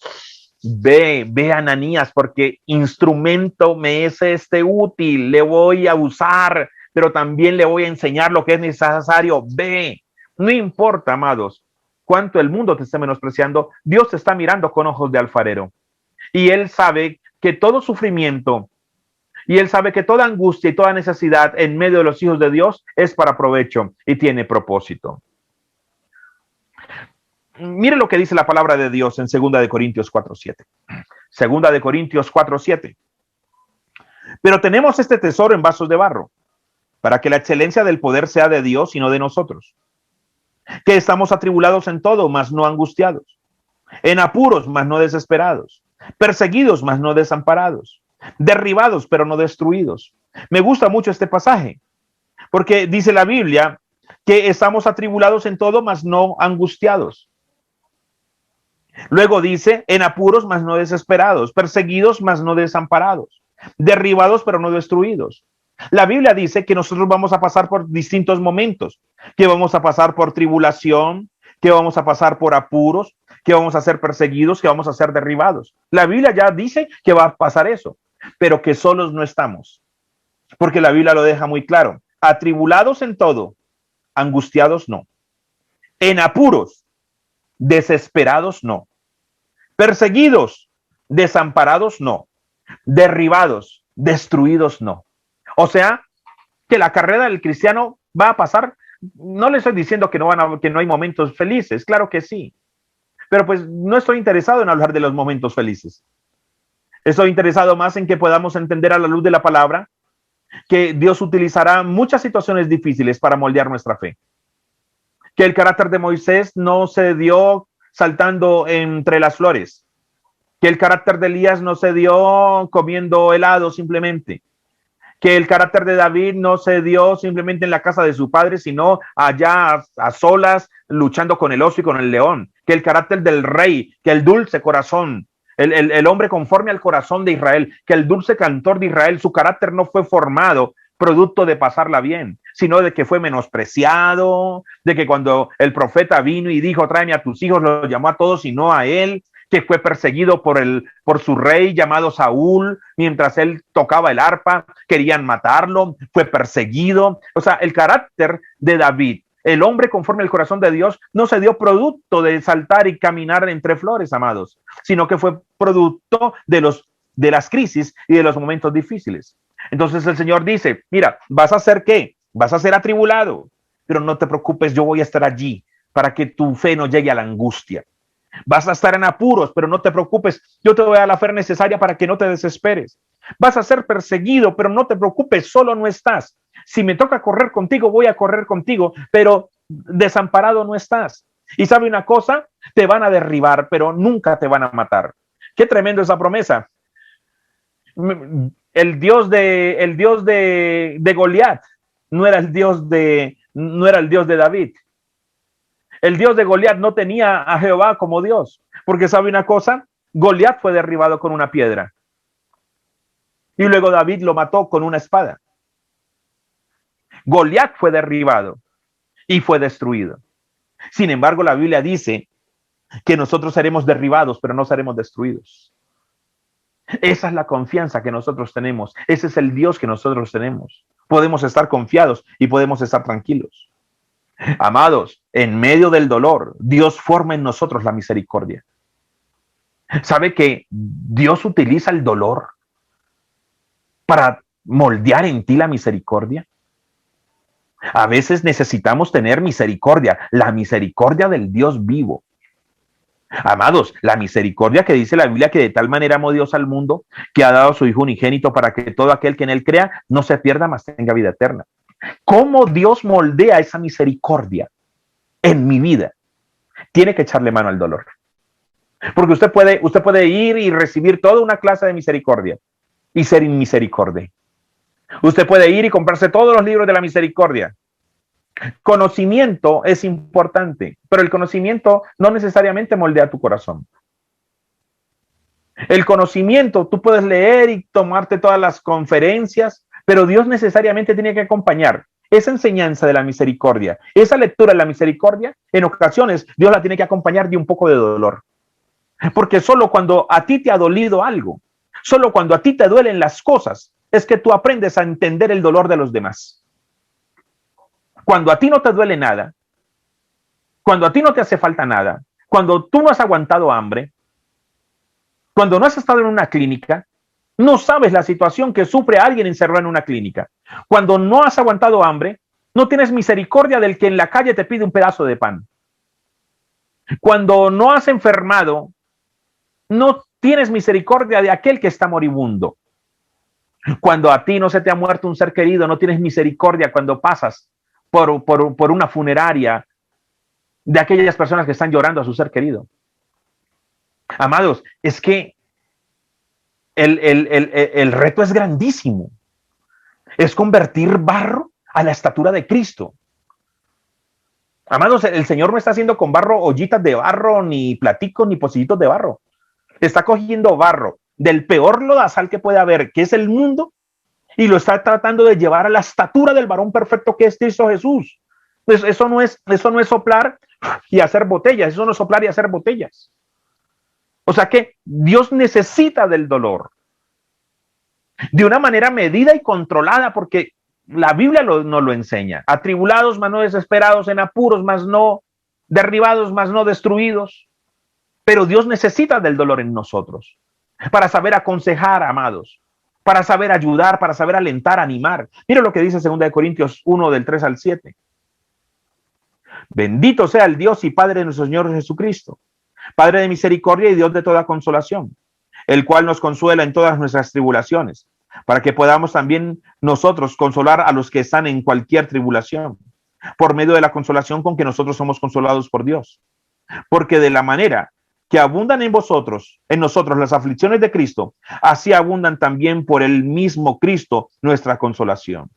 ve Ananías, porque instrumento me es este útil. Le voy a usar, pero también le voy a enseñar lo que es necesario. Ve, no importa, amados, cuánto el mundo te esté menospreciando, Dios te está mirando con ojos de alfarero. Y Él sabe que todo sufrimiento, y Él sabe que toda angustia y toda necesidad en medio de los hijos de Dios es para provecho y tiene propósito. Mire lo que dice la palabra de Dios en 2 Corintios 4:7. 2 Corintios 4:7. Pero tenemos este tesoro en vasos de barro, para que la excelencia del poder sea de Dios y no de nosotros. Que estamos atribulados en todo, mas no angustiados. En apuros, mas no desesperados. Perseguidos, mas no desamparados. Derribados, pero no destruidos. Me gusta mucho este pasaje, porque dice la Biblia que estamos atribulados en todo, mas no angustiados. Luego dice, en apuros, mas no desesperados, perseguidos, mas no desamparados, derribados, pero no destruidos. La Biblia dice que nosotros vamos a pasar por distintos momentos, que vamos a pasar por tribulación, que vamos a pasar por apuros, que vamos a ser perseguidos, que vamos a ser derribados. La Biblia ya dice que va a pasar eso, pero que solos no estamos, porque la Biblia lo deja muy claro. Atribulados en todo, angustiados no. En apuros, desesperados no. Perseguidos, desamparados no. Derribados, destruidos no. O sea, que la carrera del cristiano va a pasar. No le estoy diciendo que que no hay momentos felices, claro que sí. Pero pues no estoy interesado en hablar de los momentos felices. Estoy interesado más en que podamos entender a la luz de la palabra que Dios utilizará muchas situaciones difíciles para moldear nuestra fe. Que el carácter de Moisés no se dio saltando entre las flores. Que el carácter de Elías no se dio comiendo helado simplemente. Que el carácter de David no se dio simplemente en la casa de su padre, sino allá a solas, luchando con el oso y con el león. Que el carácter del rey, que el dulce corazón, el hombre conforme al corazón de Israel, que el dulce cantor de Israel, su carácter no fue formado producto de pasarla bien, sino de que fue menospreciado, de que cuando el profeta vino y dijo, tráeme a tus hijos, los llamó a todos y no a él, que fue perseguido por su rey llamado Saúl, mientras él tocaba el arpa, querían matarlo, fue perseguido. O sea, el carácter de David, el hombre conforme al corazón de Dios, no se dio producto de saltar y caminar entre flores, amados, sino que fue producto de las crisis y de los momentos difíciles. Entonces el Señor dice, mira, ¿vas a ser qué? Vas a ser atribulado, pero no te preocupes, yo voy a estar allí para que tu fe no llegue a la angustia. Vas a estar en apuros, pero no te preocupes, yo te voy a dar la fe necesaria para que no te desesperes. Vas a ser perseguido, pero no te preocupes, solo no estás. Si me toca correr contigo, voy a correr contigo, pero desamparado no estás. Y sabe una cosa, te van a derribar, pero nunca te van a matar. Qué tremendo esa promesa. El Dios de Goliat no era el Dios de David. El Dios de Goliat no tenía a Jehová como Dios, porque sabe una cosa, Goliat fue derribado con una piedra y luego David lo mató con una espada. Goliat fue derribado y fue destruido. Sin embargo, la Biblia dice que nosotros seremos derribados, pero no seremos destruidos. Esa es la confianza que nosotros tenemos. Ese es el Dios que nosotros tenemos. Podemos estar confiados y podemos estar tranquilos. Amados, en medio del dolor, Dios forma en nosotros la misericordia. ¿Sabe que Dios utiliza el dolor para moldear en ti la misericordia? A veces necesitamos tener misericordia, la misericordia del Dios vivo. Amados, la misericordia que dice la Biblia que de tal manera amó Dios al mundo que ha dado a su Hijo unigénito para que todo aquel que en él crea no se pierda, mas tenga vida eterna. ¿Cómo Dios moldea esa misericordia en mi vida? Tiene que echarle mano al dolor. Porque usted puede ir y recibir toda una clase de misericordia y ser inmisericordia. Usted puede ir y comprarse todos los libros de la misericordia. Conocimiento es importante, pero el conocimiento no necesariamente moldea tu corazón. El conocimiento, tú puedes leer y tomarte todas las conferencias, pero Dios necesariamente tiene que acompañar esa enseñanza de la misericordia, esa lectura de la misericordia. En ocasiones Dios la tiene que acompañar de un poco de dolor, porque solo cuando a ti te ha dolido algo, solo cuando a ti te duelen las cosas, es que tú aprendes a entender el dolor de los demás. Cuando a ti no te duele nada, cuando a ti no te hace falta nada, cuando tú no has aguantado hambre, cuando no has estado en una clínica, no sabes la situación que sufre alguien encerrado en una clínica. Cuando no has aguantado hambre, no tienes misericordia del que en la calle te pide un pedazo de pan. Cuando no has enfermado, no tienes misericordia de aquel que está moribundo. Cuando a ti no se te ha muerto un ser querido, no tienes misericordia cuando pasas por una funeraria de aquellas personas que están llorando a su ser querido. Amados, es que el reto es grandísimo. Es convertir barro a la estatura de Cristo. Amados, el Señor no está haciendo con barro ollitas de barro, ni platicos, ni pocillitos de barro. Está cogiendo barro del peor lodazal que puede haber, que es el mundo, y lo está tratando de llevar a la estatura del varón perfecto que es Cristo Jesús. Pues eso no es soplar y hacer botellas, eso no es soplar y hacer botellas. O sea que Dios necesita del dolor de una manera medida y controlada, porque la Biblia nos lo enseña. Atribulados, mas no desesperados, en apuros, mas no derribados, mas no destruidos. Pero Dios necesita del dolor en nosotros para saber aconsejar, amados, para saber ayudar, para saber alentar, animar. Mira lo que dice 2 Corintios 1, del 3 al 7. Bendito sea el Dios y Padre de nuestro Señor Jesucristo, Padre de misericordia y Dios de toda consolación, el cual nos consuela en todas nuestras tribulaciones, para que podamos también nosotros consolar a los que están en cualquier tribulación, por medio de la consolación con que nosotros somos consolados por Dios. Porque de la manera que abundan en nosotros las aflicciones de Cristo, así abundan también por el mismo Cristo nuestra consolación.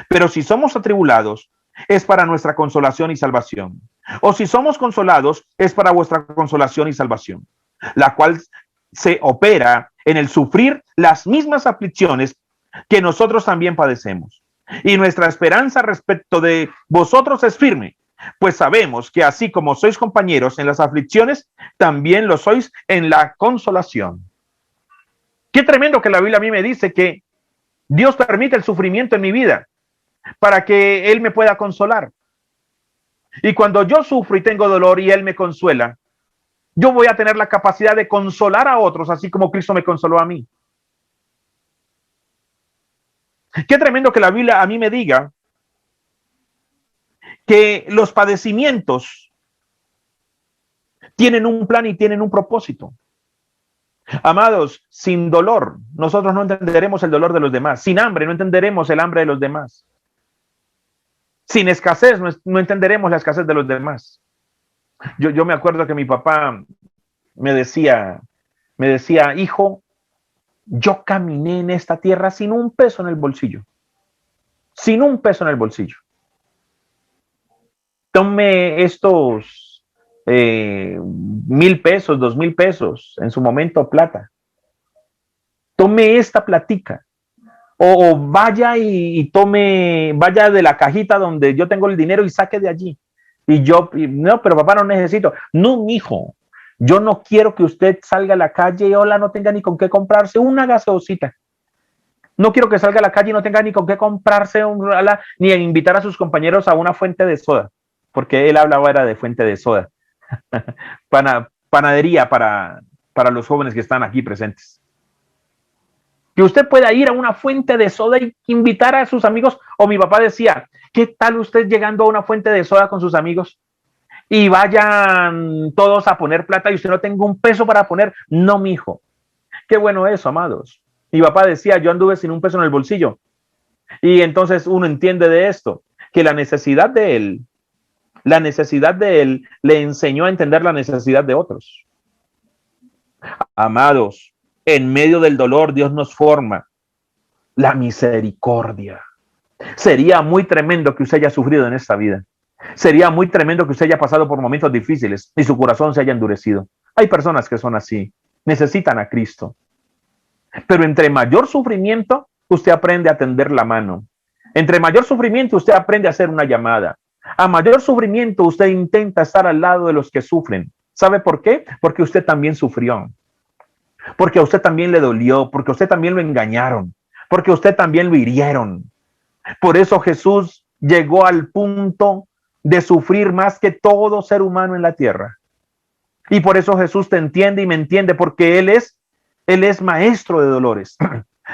Pero si somos atribulados, es para nuestra consolación y salvación. O si somos consolados, es para vuestra consolación y salvación, la cual se opera en el sufrir las mismas aflicciones que nosotros también padecemos. Y nuestra esperanza respecto de vosotros es firme, pues sabemos que así como sois compañeros en las aflicciones, también lo sois en la consolación. Qué tremendo que la Biblia a mí me dice que Dios permite el sufrimiento en mi vida para que Él me pueda consolar. Y cuando yo sufro y tengo dolor y Él me consuela, yo voy a tener la capacidad de consolar a otros, así como Cristo me consoló a mí. Qué tremendo que la Biblia a mí me diga que los padecimientos tienen un plan y tienen un propósito. Amados, sin dolor, nosotros no entenderemos el dolor de los demás. Sin hambre, no entenderemos el hambre de los demás. Sin escasez, no entenderemos la escasez de los demás. Yo me acuerdo que mi papá me decía, hijo, yo caminé en esta tierra sin un peso en el bolsillo. Sin un peso en el bolsillo. Tome estos 1,000 pesos, 2,000 pesos, en su momento plata. Tome esta platica. O vaya vaya de la cajita donde yo tengo el dinero y saque de allí. No, pero papá, no necesito. No, mijo, yo no quiero que usted salga a la calle y hola, no tenga ni con qué comprarse una gaseosita. No quiero que salga a la calle y no tenga ni con qué comprarse ni invitar a sus compañeros a una fuente de soda, porque él hablaba era de fuente de soda. Panadería para los jóvenes que están aquí presentes. Que usted pueda ir a una fuente de soda y invitar a sus amigos. O mi papá decía, ¿qué tal usted llegando a una fuente de soda con sus amigos y vayan todos a poner plata y usted no tenga un peso para poner? No, mijo. Qué bueno eso, amados. Mi papá decía, yo anduve sin un peso en el bolsillo. Y entonces uno entiende de esto, que la necesidad de él le enseñó a entender la necesidad de otros. Amados, en medio del dolor Dios nos forma la misericordia. Sería muy tremendo que usted haya sufrido en esta vida. Sería muy tremendo que usted haya pasado por momentos difíciles y su corazón se haya endurecido. Hay personas que son así, necesitan a Cristo. Pero entre mayor sufrimiento, usted aprende a tender la mano. Entre mayor sufrimiento, usted aprende a hacer una llamada. A mayor sufrimiento, usted intenta estar al lado de los que sufren. ¿Sabe por qué? Porque usted también sufrió. Porque a usted también le dolió, porque a usted también lo engañaron, porque a usted también lo hirieron. Por eso Jesús llegó al punto de sufrir más que todo ser humano en la tierra. Y por eso Jesús te entiende y me entiende, porque Él es maestro de dolores.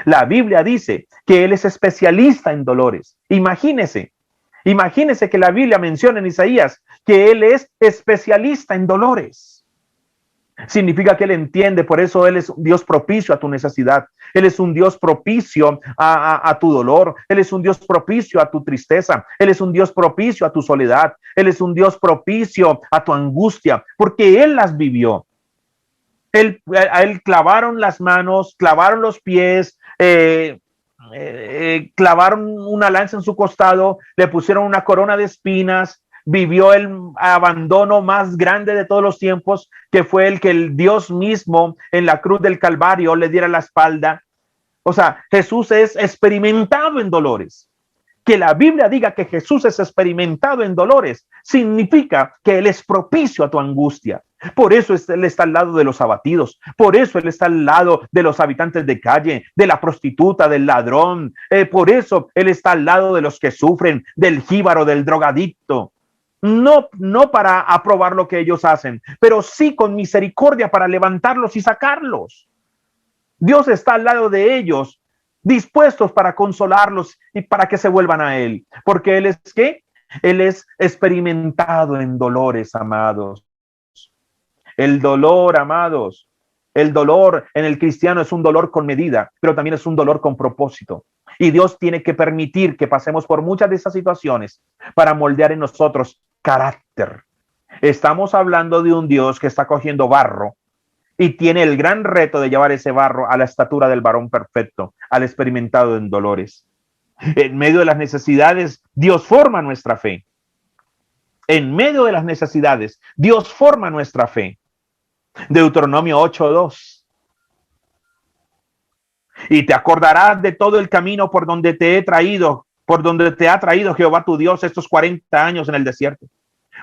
La Biblia dice que Él es especialista en dolores. Imagínese que la Biblia menciona en Isaías que Él es especialista en dolores. Significa que Él entiende, por eso Él es un Dios propicio a tu necesidad. Él es un Dios propicio a tu dolor. Él es un Dios propicio a tu tristeza. Él es un Dios propicio a tu soledad. Él es un Dios propicio a tu angustia, porque Él las vivió. A Él clavaron las manos, clavaron los pies, clavaron una lanza en su costado, le pusieron una corona de espinas, vivió el abandono más grande de todos los tiempos, que fue el que el Dios mismo en la cruz del Calvario le diera la espalda. O sea, Jesús es experimentado en dolores. Que la Biblia diga que Jesús es experimentado en dolores significa que Él es propicio a tu angustia. Por eso Él está al lado de los abatidos. Por eso Él está al lado de los habitantes de calle, de la prostituta, del ladrón. Por eso Él está al lado de los que sufren, del jíbaro, del drogadicto. No para aprobar lo que ellos hacen, pero sí con misericordia para levantarlos y sacarlos. Dios está al lado de ellos, dispuestos para consolarlos y para que se vuelvan a Él. Porque Él es ¿qué? Él es experimentado en dolores, amados. El dolor, amados, el dolor en el cristiano es un dolor con medida, pero también es un dolor con propósito. Y Dios tiene que permitir que pasemos por muchas de esas situaciones para moldear en nosotros carácter. Estamos hablando de un Dios que está cogiendo barro y tiene el gran reto de llevar ese barro a la estatura del varón perfecto, al experimentado en dolores. En medio de las necesidades, Dios forma nuestra fe. En medio de las necesidades, Dios forma nuestra fe. Deuteronomio 8:2. Y te acordarás de todo el camino por donde te ha traído Jehová tu Dios estos 40 años en el desierto,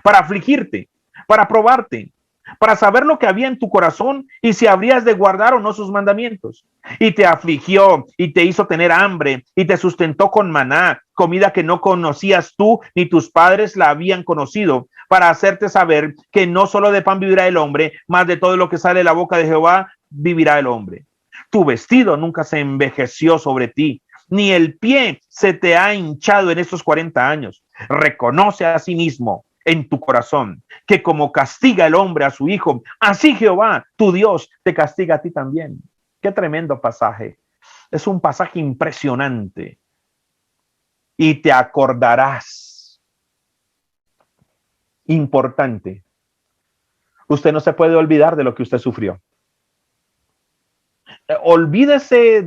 para afligirte, para probarte, para saber lo que había en tu corazón y si habrías de guardar o no sus mandamientos. Y te afligió y te hizo tener hambre y te sustentó con maná, comida que no conocías tú ni tus padres la habían conocido, para hacerte saber que no solo de pan vivirá el hombre, mas de todo lo que sale de la boca de Jehová vivirá el hombre. Tu vestido nunca se envejeció sobre ti, ni el pie se te ha hinchado en estos 40 años. Reconoce a sí mismo en tu corazón que como castiga el hombre a su hijo, así Jehová, tu Dios, te castiga a ti también. Qué tremendo pasaje. Es un pasaje impresionante. Y te acordarás. Importante. Usted no se puede olvidar de lo que usted sufrió. Olvídese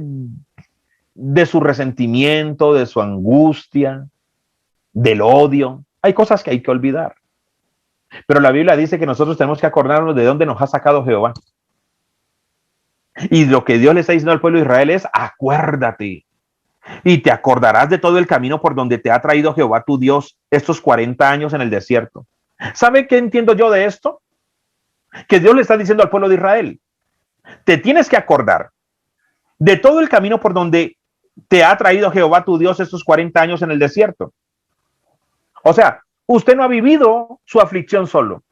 de su resentimiento, de su angustia, del odio. Hay cosas que hay que olvidar. Pero la Biblia dice que nosotros tenemos que acordarnos de dónde nos ha sacado Jehová. Y lo que Dios le está diciendo al pueblo de Israel es: acuérdate. Y te acordarás de todo el camino por donde te ha traído Jehová tu Dios estos 40 años en el desierto. ¿Sabe qué entiendo yo de esto? Que Dios le está diciendo al pueblo de Israel: te tienes que acordar de todo el camino por donde te ha traído Jehová tu Dios estos 40 años en el desierto. O sea, usted no ha vivido su aflicción solo.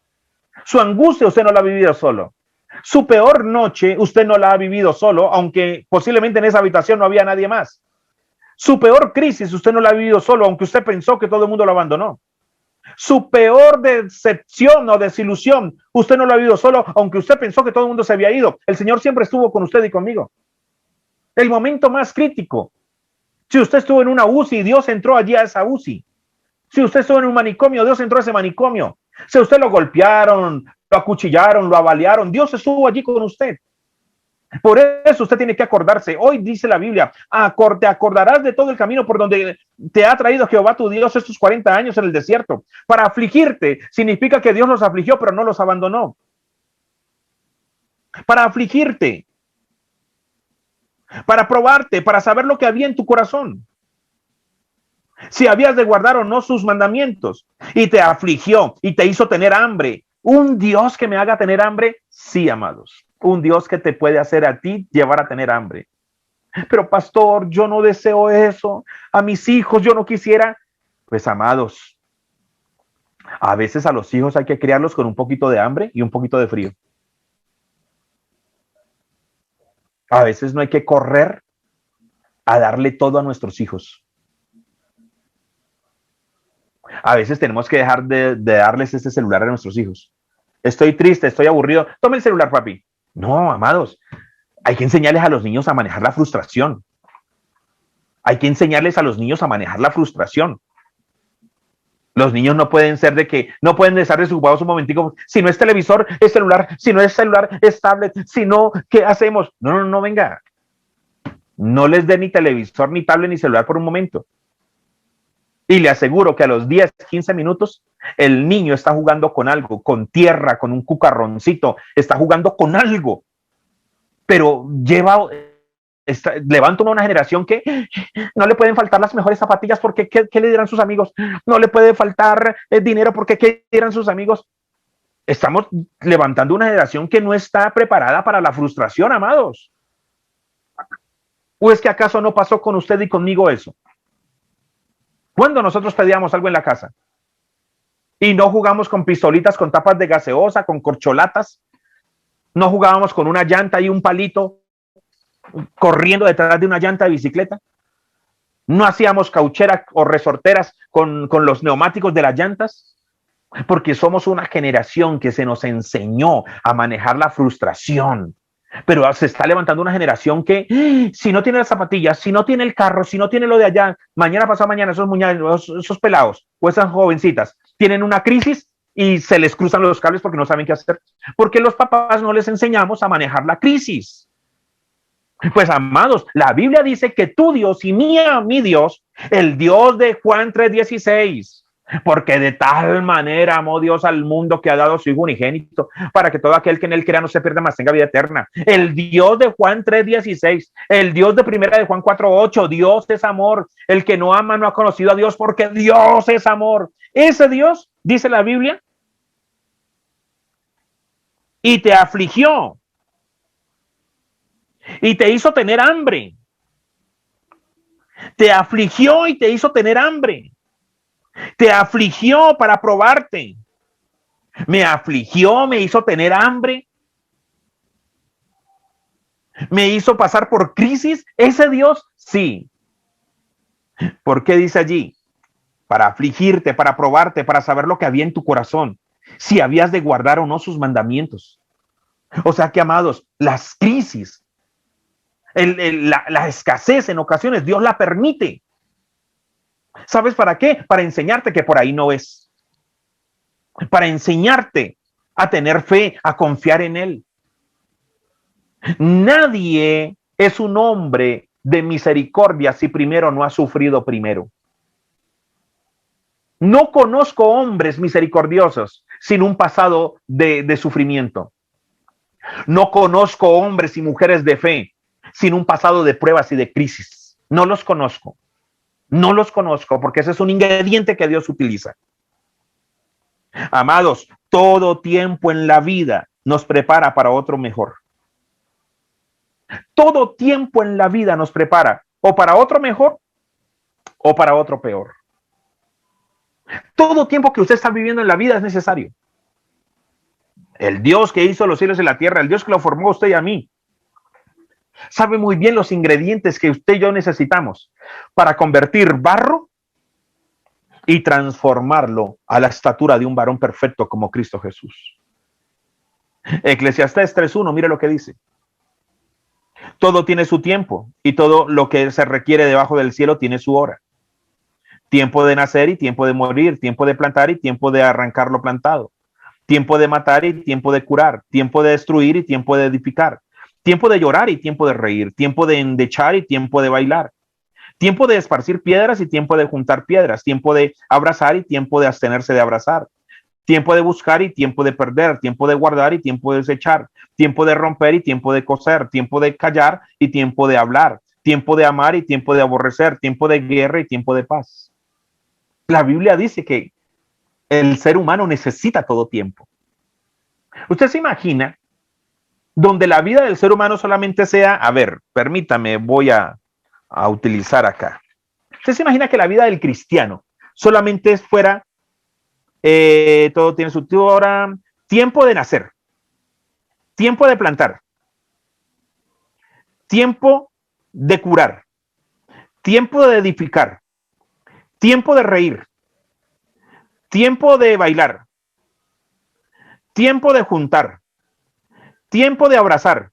Su angustia usted no la ha vivido solo. Su peor noche usted no la ha vivido solo, aunque posiblemente en esa habitación no había nadie más. Su peor crisis usted no la ha vivido solo, aunque usted pensó que todo el mundo lo abandonó. Su peor decepción o desilusión usted no lo ha vivido solo, aunque usted pensó que todo el mundo se había ido. El Señor siempre estuvo con usted y conmigo. El momento más crítico. Si usted estuvo en una UCI, Dios entró allí a esa UCI. Si usted estuvo en un manicomio, Dios entró a ese manicomio. Si usted lo golpearon, lo acuchillaron, lo avaliaron, Dios estuvo allí con usted. Por eso usted tiene que acordarse. Hoy dice la Biblia: te acordarás de todo el camino por donde te ha traído Jehová tu Dios estos 40 años en el desierto. Para afligirte significa que Dios los afligió, pero no los abandonó. Para afligirte, para probarte, para saber lo que había en tu corazón, si habías de guardar o no sus mandamientos. Y te afligió y te hizo tener hambre. ¿Un Dios que me haga tener hambre? Sí, amados. Un Dios que te puede hacer a ti llevar a tener hambre. Pero pastor, yo no deseo eso. A mis hijos yo no quisiera. Pues amados, a veces a los hijos hay que criarlos con un poquito de hambre y un poquito de frío. A veces no hay que correr a darle todo a nuestros hijos. A veces tenemos que dejar de darles este celular a nuestros hijos. Estoy triste, estoy aburrido. Tome el celular, papi. No, amados. Hay que enseñarles a los niños a manejar la frustración. Hay que enseñarles a los niños a manejar la frustración. Los niños no pueden ser de que, no pueden estar desocupados un momentico. Si no es televisor, es celular. Si no es celular, es tablet. Si no, ¿qué hacemos? No, venga. No les dé ni televisor, ni tablet, ni celular por un momento. Y le aseguro que a los 10, 15 minutos, el niño está jugando con algo, con tierra, con un cucarroncito, está jugando con algo, pero levanta una generación que no le pueden faltar las mejores zapatillas porque ¿qué le dirán sus amigos? No le puede faltar dinero porque ¿qué dirán sus amigos? Estamos levantando una generación que no está preparada para la frustración, amados. ¿O es que acaso no pasó con usted y conmigo eso? Cuando nosotros pedíamos algo en la casa y no jugamos con pistolitas, con tapas de gaseosa, con corcholatas, no jugábamos con una llanta y un palito corriendo detrás de una llanta de bicicleta, no hacíamos caucheras o resorteras con los neumáticos de las llantas, porque somos una generación que se nos enseñó a manejar la frustración. Pero se está levantando una generación que si no tiene las zapatillas, si no tiene el carro, si no tiene lo de allá, mañana pasado mañana esos pelados o esas jovencitas tienen una crisis y se les cruzan los cables porque no saben qué hacer. Porque los papás no les enseñamos a manejar la crisis. Pues amados, la Biblia dice que tu Dios y mi Dios, el Dios de Juan 3:16, porque de tal manera amó Dios al mundo que ha dado su Hijo unigénito, para que todo aquel que en él crea no se pierda, mas tenga vida eterna. El Dios de Juan 3:16, el Dios de primera de Juan 4:8, Dios es amor. El que no ama no ha conocido a Dios, porque Dios es amor. Ese Dios, dice la Biblia, y te afligió, y te hizo tener hambre. Te afligió y te hizo tener hambre. Te afligió para probarte. Me afligió, me hizo tener hambre. Me hizo pasar por crisis. Ese Dios, sí. ¿Por qué dice allí? Para afligirte, para probarte, para saber lo que había en tu corazón. Si habías de guardar o no sus mandamientos. O sea que, amados, las crisis, la escasez en ocasiones, Dios la permite. ¿Sabes para qué? Para enseñarte que por ahí no es. Para enseñarte a tener fe, a confiar en Él. Nadie es un hombre de misericordia si primero no ha sufrido primero. No conozco hombres misericordiosos sin un pasado de sufrimiento. No conozco hombres y mujeres de fe sin un pasado de pruebas y de crisis. No los conozco. No los conozco porque ese es un ingrediente que Dios utiliza. Amados, todo tiempo en la vida nos prepara para otro mejor. Todo tiempo en la vida nos prepara o para otro mejor o para otro peor. Todo tiempo que usted está viviendo en la vida es necesario. El Dios que hizo los cielos y la tierra, el Dios que lo formó a usted y a mí, sabe muy bien los ingredientes que usted y yo necesitamos para convertir barro y transformarlo a la estatura de un varón perfecto como Cristo Jesús. Eclesiastés 3:1, mire lo que dice. Todo tiene su tiempo y todo lo que se requiere debajo del cielo tiene su hora. Tiempo de nacer y tiempo de morir, tiempo de plantar y tiempo de arrancar lo plantado. Tiempo de matar y tiempo de curar, tiempo de destruir y tiempo de edificar. Tiempo de llorar y tiempo de reír, tiempo de endechar y tiempo de bailar. Tiempo de esparcir piedras y tiempo de juntar piedras, tiempo de abrazar y tiempo de abstenerse de abrazar, tiempo de buscar y tiempo de perder, tiempo de guardar y tiempo de desechar, tiempo de romper y tiempo de coser, tiempo de callar y tiempo de hablar, tiempo de amar y tiempo de aborrecer, tiempo de guerra y tiempo de paz. La Biblia dice que el ser humano necesita todo tiempo. ¿Usted se imagina donde la vida del ser humano solamente sea, a ver, permítame, voy a utilizar acá. ¿Usted se imagina que la vida del cristiano solamente fuera, todo tiene su hora, tiempo de nacer, tiempo de plantar, tiempo de curar, tiempo de edificar, tiempo de reír, tiempo de bailar, tiempo de juntar, tiempo de abrazar,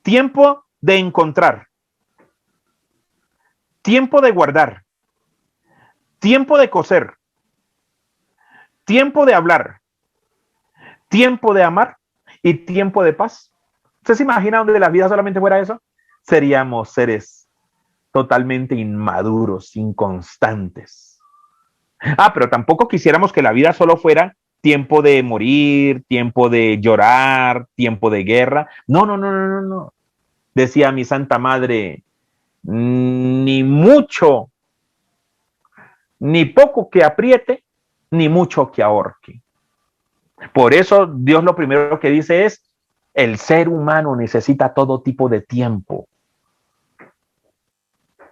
tiempo de encontrar, tiempo de guardar, tiempo de coser, tiempo de hablar, tiempo de amar y tiempo de paz? ¿Usted se imagina donde la vida solamente fuera eso? Seríamos seres totalmente inmaduros, inconstantes. Pero tampoco quisiéramos que la vida solo fuera tiempo de morir, tiempo de llorar, tiempo de guerra. No, no, no, no, no, no. Decía mi Santa Madre, ni mucho, ni poco que apriete, ni mucho que ahorque. Por eso Dios lo primero que dice es, el ser humano necesita todo tipo de tiempo.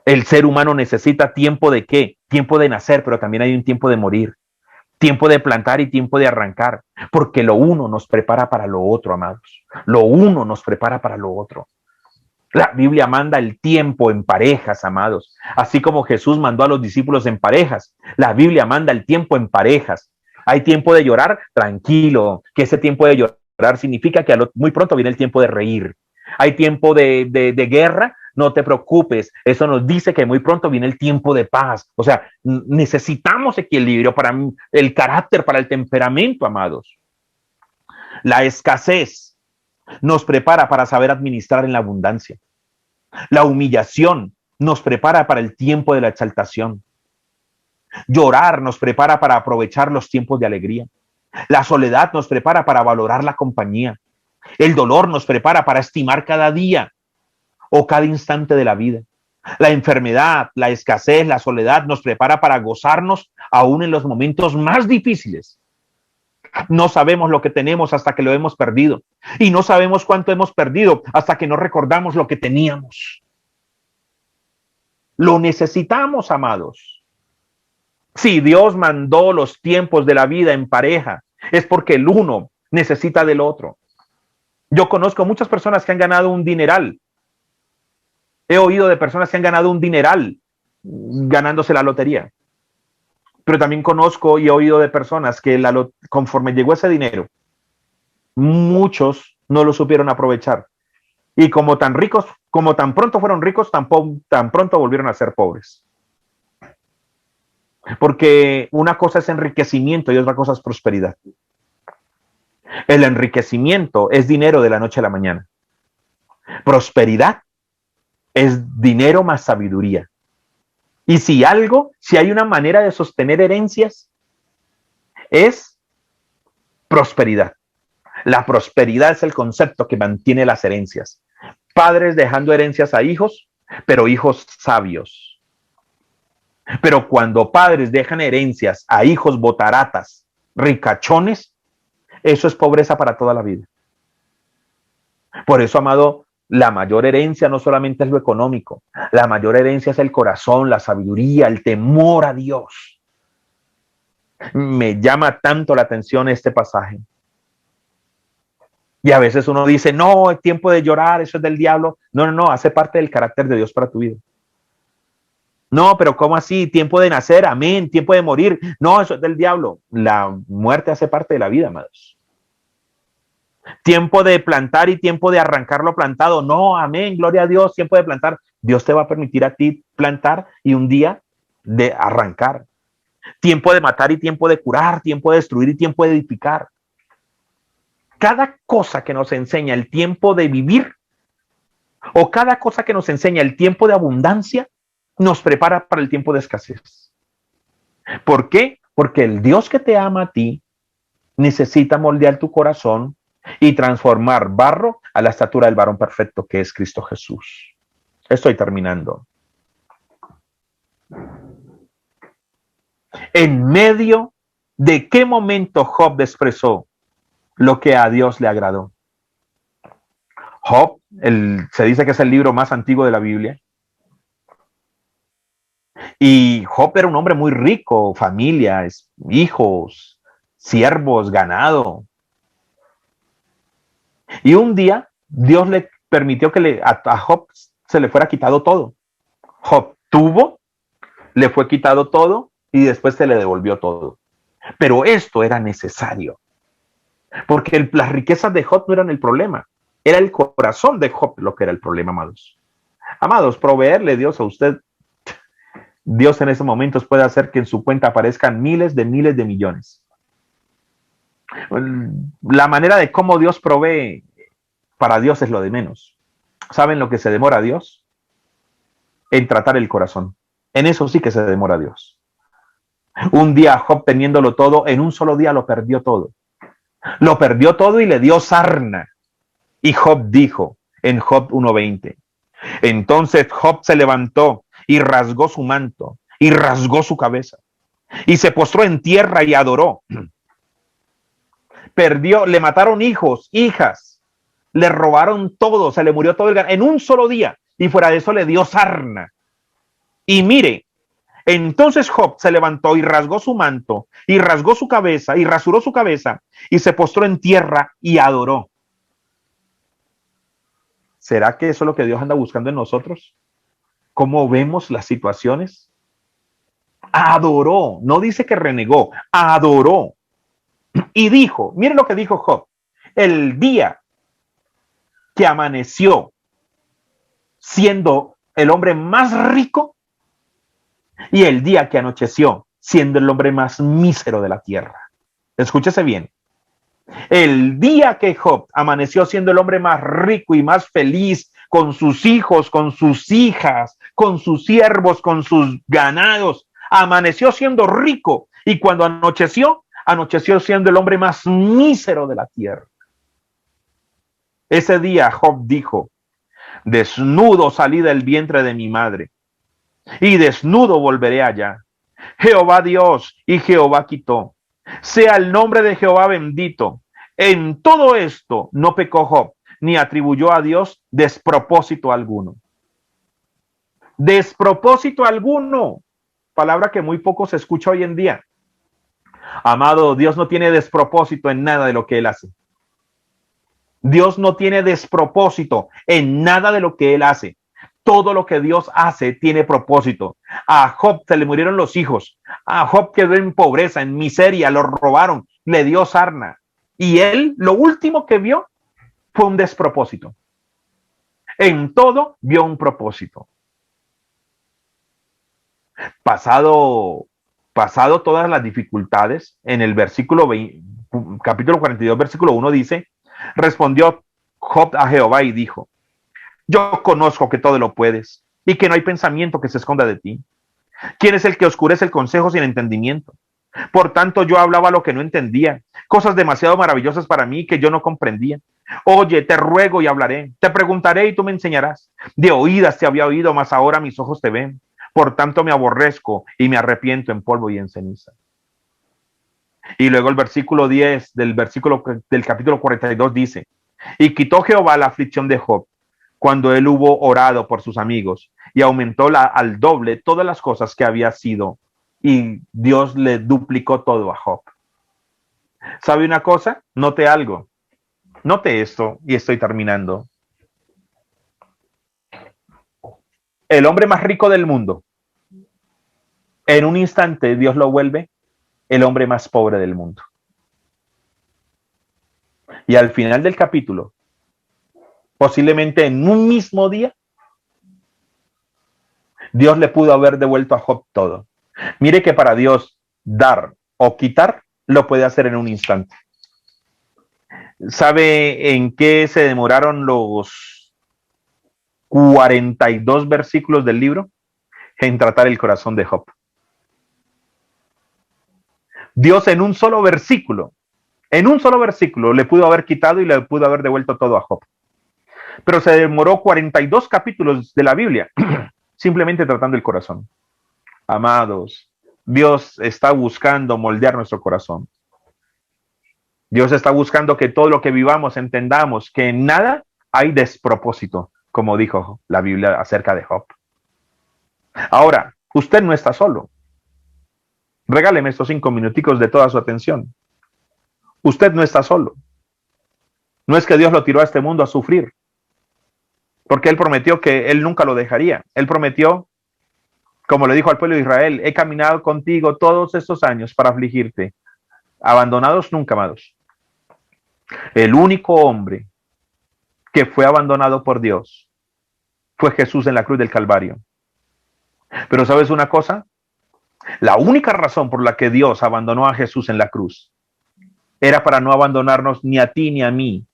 El ser humano necesita tiempo de qué? Tiempo de nacer, pero también hay un tiempo de morir. Tiempo de plantar y tiempo de arrancar. Porque lo uno nos prepara para lo otro, amados. Lo uno nos prepara para lo otro. La Biblia manda el tiempo en parejas, amados. Así como Jesús mandó a los discípulos en parejas. La Biblia manda el tiempo en parejas. Hay tiempo de llorar, tranquilo. Que ese tiempo de llorar significa que muy pronto viene el tiempo de reír. Hay tiempo de guerra, no te preocupes. Eso nos dice que muy pronto viene el tiempo de paz. O sea, necesitamos equilibrio para el carácter, para el temperamento, amados. La escasez nos prepara para saber administrar en la abundancia. La humillación nos prepara para el tiempo de la exaltación. Llorar nos prepara para aprovechar los tiempos de alegría. La soledad nos prepara para valorar la compañía. El dolor nos prepara para estimar cada día o cada instante de la vida. La enfermedad, la escasez, la soledad nos prepara para gozarnos aún en los momentos más difíciles. No sabemos lo que tenemos hasta que lo hemos perdido. Y no sabemos cuánto hemos perdido hasta que no recordamos lo que teníamos. Lo necesitamos, amados. Si Dios mandó los tiempos de la vida en pareja, es porque el uno necesita del otro. Yo conozco muchas personas que han ganado un dineral. He oído de personas que han ganado un dineral ganándose la lotería. Pero también conozco y he oído de personas que conforme llegó ese dinero, muchos no lo supieron aprovechar. Y como tan ricos, como tan pronto fueron ricos, tan pronto volvieron a ser pobres. Porque una cosa es enriquecimiento y otra cosa es prosperidad. El enriquecimiento es dinero de la noche a la mañana. Prosperidad es dinero más sabiduría. Y si hay una manera de sostener herencias, es prosperidad. La prosperidad es el concepto que mantiene las herencias. Padres dejando herencias a hijos, pero hijos sabios. Pero cuando padres dejan herencias a hijos botaratas, ricachones, eso es pobreza para toda la vida. Por eso, amado, la mayor herencia no solamente es lo económico, la mayor herencia es el corazón, la sabiduría, el temor a Dios. Me llama tanto la atención este pasaje. Y a veces uno dice, no, es tiempo de llorar, eso es del diablo. No, no, no, hace parte del carácter de Dios para tu vida. No, pero ¿cómo así? Tiempo de nacer, amén, tiempo de morir. No, eso es del diablo. La muerte hace parte de la vida, amados. Tiempo de plantar y tiempo de arrancar lo plantado. No, amén, gloria a Dios, tiempo de plantar. Dios te va a permitir a ti plantar y un día de arrancar. Tiempo de matar y tiempo de curar, tiempo de destruir y tiempo de edificar. Cada cosa que nos enseña el tiempo de vivir o cada cosa que nos enseña el tiempo de abundancia nos prepara para el tiempo de escasez. ¿Por qué? Porque el Dios que te ama a ti necesita moldear tu corazón y transformar barro a la estatura del varón perfecto que es Cristo Jesús. Estoy terminando. ¿En medio de qué momento Job expresó lo que a Dios le agradó? Job, se dice que es el libro más antiguo de la Biblia. Y Job era un hombre muy rico, familias, hijos, siervos, ganado. Y un día Dios le permitió que a Job se le fuera quitado todo. Job tuvo, le fue quitado todo y después se le devolvió todo. Pero esto era necesario. Porque las riquezas de Job no eran el problema. Era el corazón de Job lo que era el problema, amados. Amados, proveerle Dios a usted. Dios en esos momentos puede hacer que en su cuenta aparezcan miles de millones. La manera de cómo Dios provee para Dios es lo de menos. ¿Saben lo que se demora a Dios? en tratar el corazón. En eso sí que se demora Dios. Un día Job, teniéndolo todo, en un solo día lo perdió todo. Lo perdió todo y le dio sarna. Y Job dijo en Job 1:20, entonces Job se levantó y rasgó su manto y rasgó su cabeza y se postró en tierra y adoró. Perdió, le mataron hijos, hijas, le robaron todo, se le murió todo el ganado en un solo día, y fuera de eso le dio sarna. Y mire, entonces Job se levantó y rasgó su manto y rasgó su cabeza y rasuró su cabeza y se postró en tierra y adoró. ¿Será que eso es lo que Dios anda buscando en nosotros? ¿Cómo vemos las situaciones? Adoró, no dice que renegó, adoró. Y dijo, mire lo que dijo Job, el día que amaneció siendo el hombre más rico y el día que anocheció siendo el hombre más mísero de la tierra. Escúchese bien. El día que Job amaneció siendo el hombre más rico y más feliz, con sus hijos, con sus hijas, con sus siervos, con sus ganados, amaneció siendo rico, y cuando anocheció, anocheció siendo el hombre más mísero de la tierra. Ese día Job dijo, desnudo salí del vientre de mi madre, y desnudo volveré allá. Jehová Dios y Jehová quitó. Sea el nombre de Jehová bendito. En todo esto no pecó Job, ni atribuyó a Dios despropósito alguno. Despropósito alguno. Palabra que muy poco se escucha hoy en día. Amado, Dios no tiene despropósito en nada de lo que Él hace. Dios no tiene despropósito en nada de lo que Él hace. Todo lo que Dios hace tiene propósito. A Job se le murieron los hijos. A Job quedó en pobreza, en miseria, lo robaron, le dio sarna. Y él, lo último que vio fue un despropósito. En todo vio un propósito. Pasado todas las dificultades, en el versículo 20, capítulo 42, versículo 1 dice, respondió Job a Jehová y dijo, yo conozco que todo lo puedes y que no hay pensamiento que se esconda de ti. ¿Quién es el que oscurece el consejo sin entendimiento? Por tanto, yo hablaba lo que no entendía, cosas demasiado maravillosas para mí que yo no comprendía. Oye, te ruego y hablaré, te preguntaré y tú me enseñarás. De oídas te había oído, mas ahora mis ojos te ven. Por tanto, me aborrezco y me arrepiento en polvo y en ceniza. Y luego el versículo 10 del capítulo 42 dice, y quitó Jehová la aflicción de Job cuando él hubo orado por sus amigos y aumentó al doble todas las cosas que había sido, y Dios le duplicó todo a Job. ¿Sabe una cosa? Note algo. Note esto y estoy terminando. El hombre más rico del mundo, en un instante Dios lo vuelve el hombre más pobre del mundo. Y al final del capítulo, posiblemente en un mismo día, Dios le pudo haber devuelto a Job todo. Mire que para Dios dar o quitar lo puede hacer en un instante. ¿Sabe en qué se demoraron los 42 versículos del libro? En tratar el corazón de Job. Dios en un solo versículo le pudo haber quitado y le pudo haber devuelto todo a Job. Pero se demoró 42 capítulos de la Biblia simplemente tratando el corazón. Amados, Dios está buscando moldear nuestro corazón. Dios está buscando que todo lo que vivamos entendamos que en nada hay despropósito, como dijo la Biblia acerca de Job. Ahora, usted no está solo. Regáleme estos 5 minuticos de toda su atención. Usted no está solo. No es que Dios lo tiró a este mundo a sufrir, porque Él prometió que Él nunca lo dejaría. Él prometió, como le dijo al pueblo de Israel, he caminado contigo todos estos años para afligirte. Abandonados nunca, amados. El único hombre que fue abandonado por Dios fue Jesús en la cruz del Calvario. Pero ¿sabes una cosa? La única razón por la que Dios abandonó a Jesús en la cruz era para no abandonarnos ni a ti ni a mí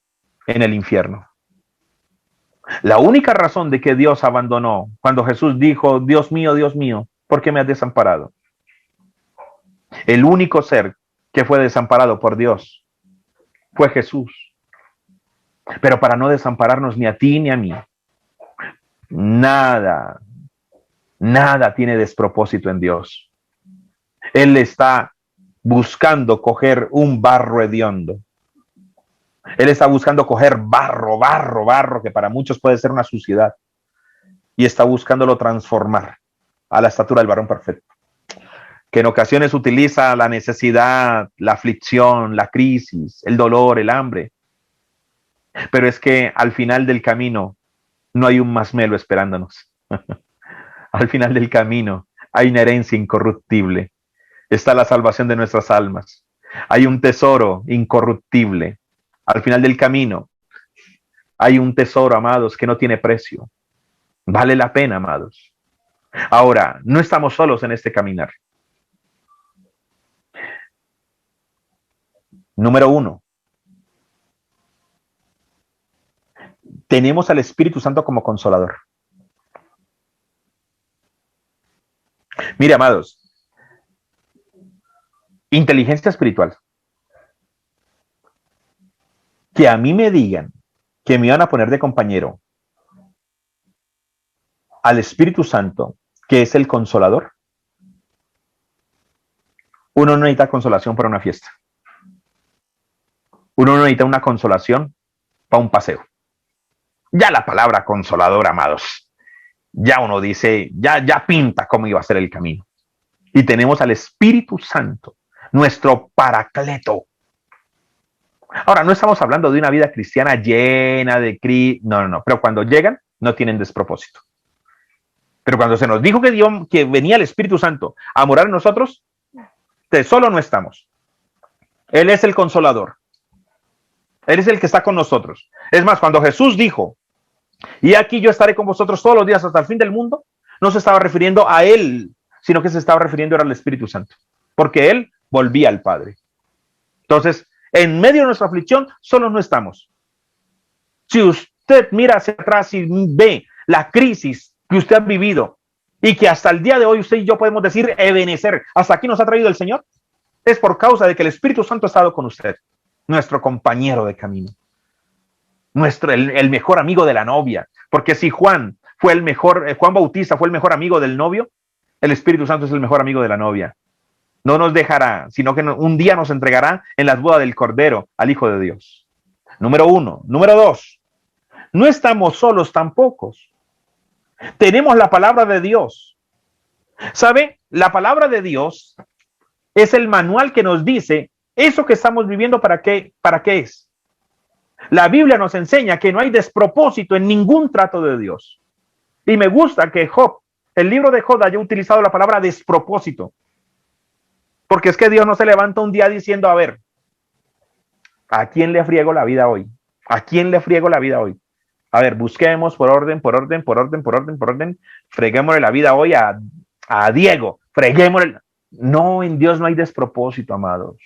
en el infierno. La única razón de que Dios abandonó, cuando Jesús dijo, Dios mío, ¿por qué me has desamparado? El único ser que fue desamparado por Dios fue Jesús. Pero para no desampararnos ni a ti ni a mí, nada, nada tiene despropósito en Dios. Él está buscando coger un barro hediondo. Él está buscando coger barro, que para muchos puede ser una suciedad, y está buscándolo transformar a la estatura del varón perfecto, que en ocasiones utiliza la necesidad, la aflicción, la crisis, el dolor, el hambre. Pero es que al final del camino no hay un masmelo esperándonos. Al final del camino hay una herencia incorruptible. Está la salvación de nuestras almas. Hay un tesoro incorruptible. Al final del camino hay un tesoro, amados, que no tiene precio. Vale la pena, amados. Ahora, no estamos solos en este caminar. Número 1. Tenemos al Espíritu Santo como consolador. Mire, amados, inteligencia espiritual. Que a mí me digan que me iban a poner de compañero al Espíritu Santo, que es el consolador. Uno no necesita consolación para una fiesta. Uno no necesita una consolación para un paseo. Ya la palabra consolador, amados, ya uno dice, ya pinta cómo iba a ser el camino. Y tenemos al Espíritu Santo, nuestro paracleto. Ahora, no estamos hablando de una vida cristiana llena de no, pero cuando llegan, no tienen despropósito. Pero cuando se nos dijo que venía el Espíritu Santo a morar en nosotros, de solo no estamos. Él es el consolador. Él es el que está con nosotros. Es más, cuando Jesús dijo, y aquí yo estaré con vosotros todos los días hasta el fin del mundo, no se estaba refiriendo a Él, sino que se estaba refiriendo al Espíritu Santo, porque Él volvía al Padre. Entonces, en medio de nuestra aflicción, solo no estamos. Si usted mira hacia atrás y ve la crisis que usted ha vivido y que hasta el día de hoy usted y yo podemos decir, Ebenezer, hasta aquí nos ha traído el Señor, es por causa de que el Espíritu Santo ha estado con usted, nuestro compañero de camino, el mejor amigo de la novia, porque si Juan Bautista fue el mejor amigo del novio, el Espíritu Santo es el mejor amigo de la novia. No nos dejará, sino que un día nos entregará en las bodas del Cordero al Hijo de Dios. Número 1. Número 2. No estamos solos tampoco. Tenemos la palabra de Dios. ¿Sabe? La palabra de Dios es el manual que nos dice eso que estamos viviendo para qué es. La Biblia nos enseña que no hay despropósito en ningún trato de Dios. Y me gusta que el libro de Job haya utilizado la palabra despropósito. Porque es que Dios no se levanta un día diciendo, a ver, ¿a quién le friego la vida hoy? ¿A quién le friego la vida hoy? A ver, busquemos por orden, freguémosle la vida hoy a Diego, freguémosle. No, en Dios no hay despropósito, amados.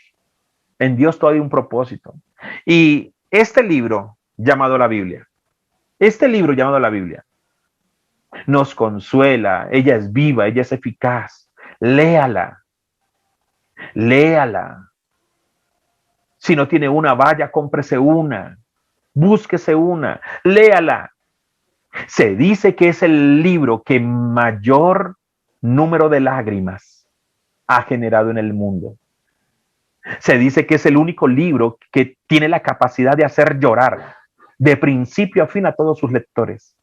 En Dios todo hay un propósito. Y este libro llamado la Biblia, nos consuela, ella es viva, ella es eficaz. Léala. Si no tiene una, vaya, cómprese una. Búsquese una, léala. Se dice que es el libro que mayor número de lágrimas ha generado en el mundo. Se dice que es el único libro que tiene la capacidad de hacer llorar de principio a fin a todos sus lectores.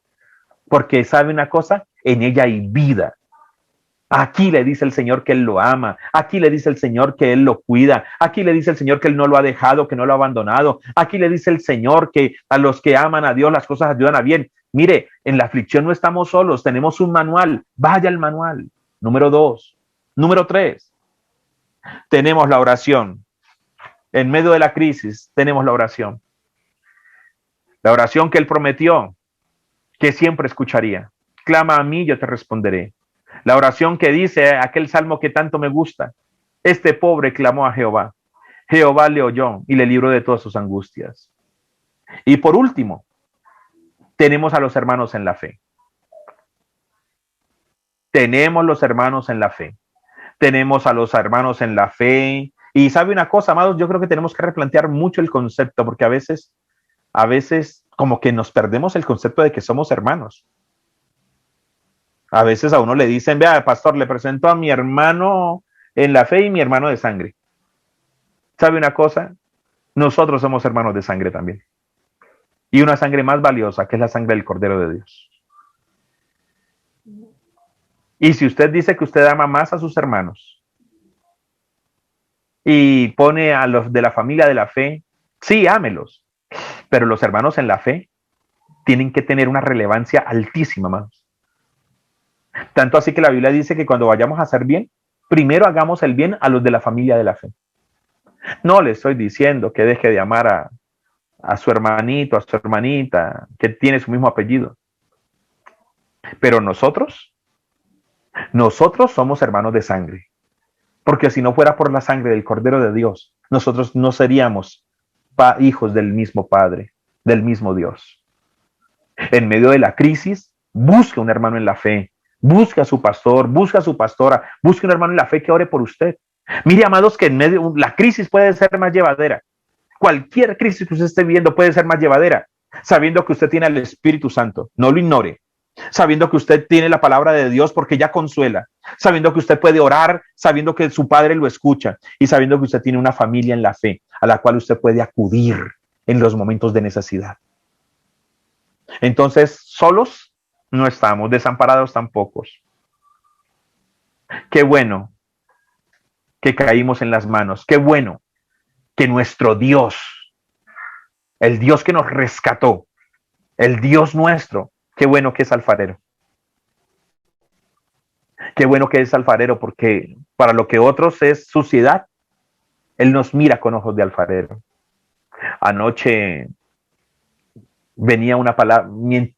Porque sabe una cosa, en ella hay vida. Aquí le dice el Señor que Él lo ama. Aquí le dice el Señor que Él lo cuida. Aquí le dice el Señor que Él no lo ha dejado, que no lo ha abandonado. Aquí le dice el Señor que a los que aman a Dios las cosas ayudan a bien. Mire, en la aflicción no estamos solos, tenemos un manual. Vaya al manual. Número 2. Número 3. Tenemos la oración. En medio de la crisis tenemos la oración. La oración que Él prometió que siempre escucharía. Clama a mí, yo te responderé. La oración que dice aquel salmo que tanto me gusta. Este pobre clamó a Jehová. Jehová le oyó y le libró de todas sus angustias. Y por último, tenemos a los hermanos en la fe. Tenemos los hermanos en la fe. Tenemos a los hermanos en la fe. Y sabe una cosa, amados, yo creo que tenemos que replantear mucho el concepto, porque a veces como que nos perdemos el concepto de que somos hermanos. A veces a uno le dicen, vea, pastor, le presento a mi hermano en la fe y mi hermano de sangre. ¿Sabe una cosa? Nosotros somos hermanos de sangre también. Y una sangre más valiosa, que es la sangre del Cordero de Dios. Y si usted dice que usted ama más a sus hermanos y pone a los de la familia de la fe, sí, ámelos. Pero los hermanos en la fe tienen que tener una relevancia altísima más. Tanto así que la Biblia dice que cuando vayamos a hacer bien, primero hagamos el bien a los de la familia de la fe. No le estoy diciendo que deje de amar a su hermanito, a su hermanita, que tiene su mismo apellido. Pero nosotros somos hermanos de sangre. Porque si no fuera por la sangre del Cordero de Dios, nosotros no seríamos hijos del mismo Padre, del mismo Dios. En medio de la crisis, busque un hermano en la fe, busque a su pastor, busque a su pastora, busque un hermano en la fe que ore por usted. Mire, amados, que en medio la crisis puede ser más llevadera. Cualquier crisis que usted esté viviendo puede ser más llevadera, sabiendo que usted tiene al Espíritu Santo. No lo ignore. Sabiendo que usted tiene la palabra de Dios porque ya consuela, sabiendo que usted puede orar, sabiendo que su Padre lo escucha y sabiendo que usted tiene una familia en la fe a la cual usted puede acudir en los momentos de necesidad. Entonces, solos no estamos, desamparados tampoco. Qué bueno que caímos en las manos, qué bueno que nuestro Dios, el Dios que nos rescató, el Dios nuestro, qué bueno que es alfarero. Qué bueno que es alfarero, porque para lo que otros es suciedad, Él nos mira con ojos de alfarero. Anoche venía una palabra,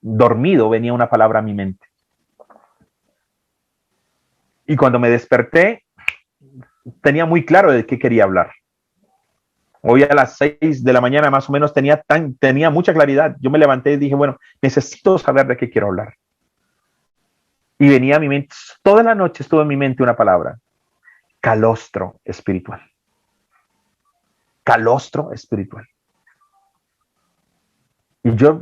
dormido venía una palabra a mi mente. Y cuando me desperté, tenía muy claro de qué quería hablar. Hoy a las 6 de la mañana más o menos tenía mucha claridad. Yo me levanté y dije, bueno, necesito saber de qué quiero hablar. Y venía a mi mente, toda la noche estuvo en mi mente una palabra: calostro espiritual. Calostro espiritual. Y yo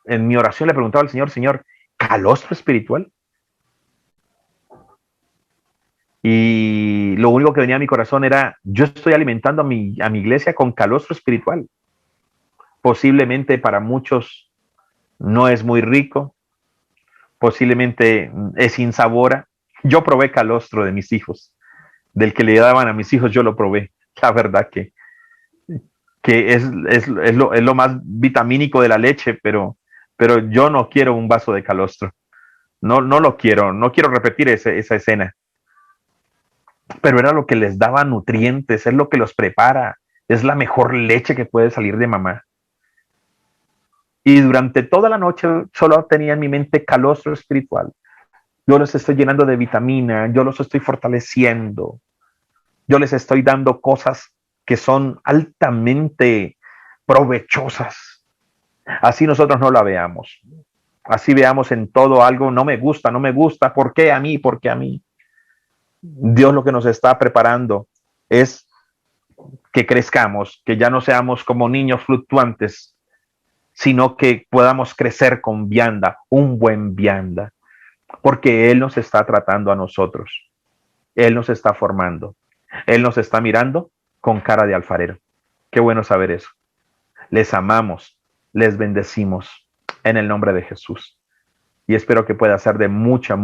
en mi oración le preguntaba al Señor, Señor, ¿calostro espiritual? Y lo único que venía a mi corazón era, yo estoy alimentando a mi iglesia con calostro espiritual. Posiblemente para muchos no es muy rico, posiblemente es insabora. Yo probé calostro de mis hijos, del que le daban a mis hijos yo lo probé. La verdad que es lo más vitamínico de la leche, pero yo no quiero un vaso de calostro. No lo quiero, no quiero repetir esa escena. Pero era lo que les daba nutrientes, es lo que los prepara, es la mejor leche que puede salir de mamá. Y durante toda la noche solo tenía en mi mente calostro espiritual. Yo los estoy llenando de vitamina, yo los estoy fortaleciendo, yo les estoy dando cosas que son altamente provechosas. Así nosotros no la veamos. Así veamos en todo algo, no me gusta, ¿por qué a mí? ¿Por qué a mí? Dios lo que nos está preparando es que crezcamos, que ya no seamos como niños fluctuantes, sino que podamos crecer con vianda, un buen vianda, porque Él nos está tratando a nosotros, Él nos está formando, Él nos está mirando con cara de alfarero. Qué bueno saber eso. Les amamos, les bendecimos en el nombre de Jesús. Y espero que pueda ser de mucha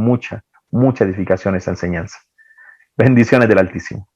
edificación esta enseñanza. Bendiciones del Altísimo.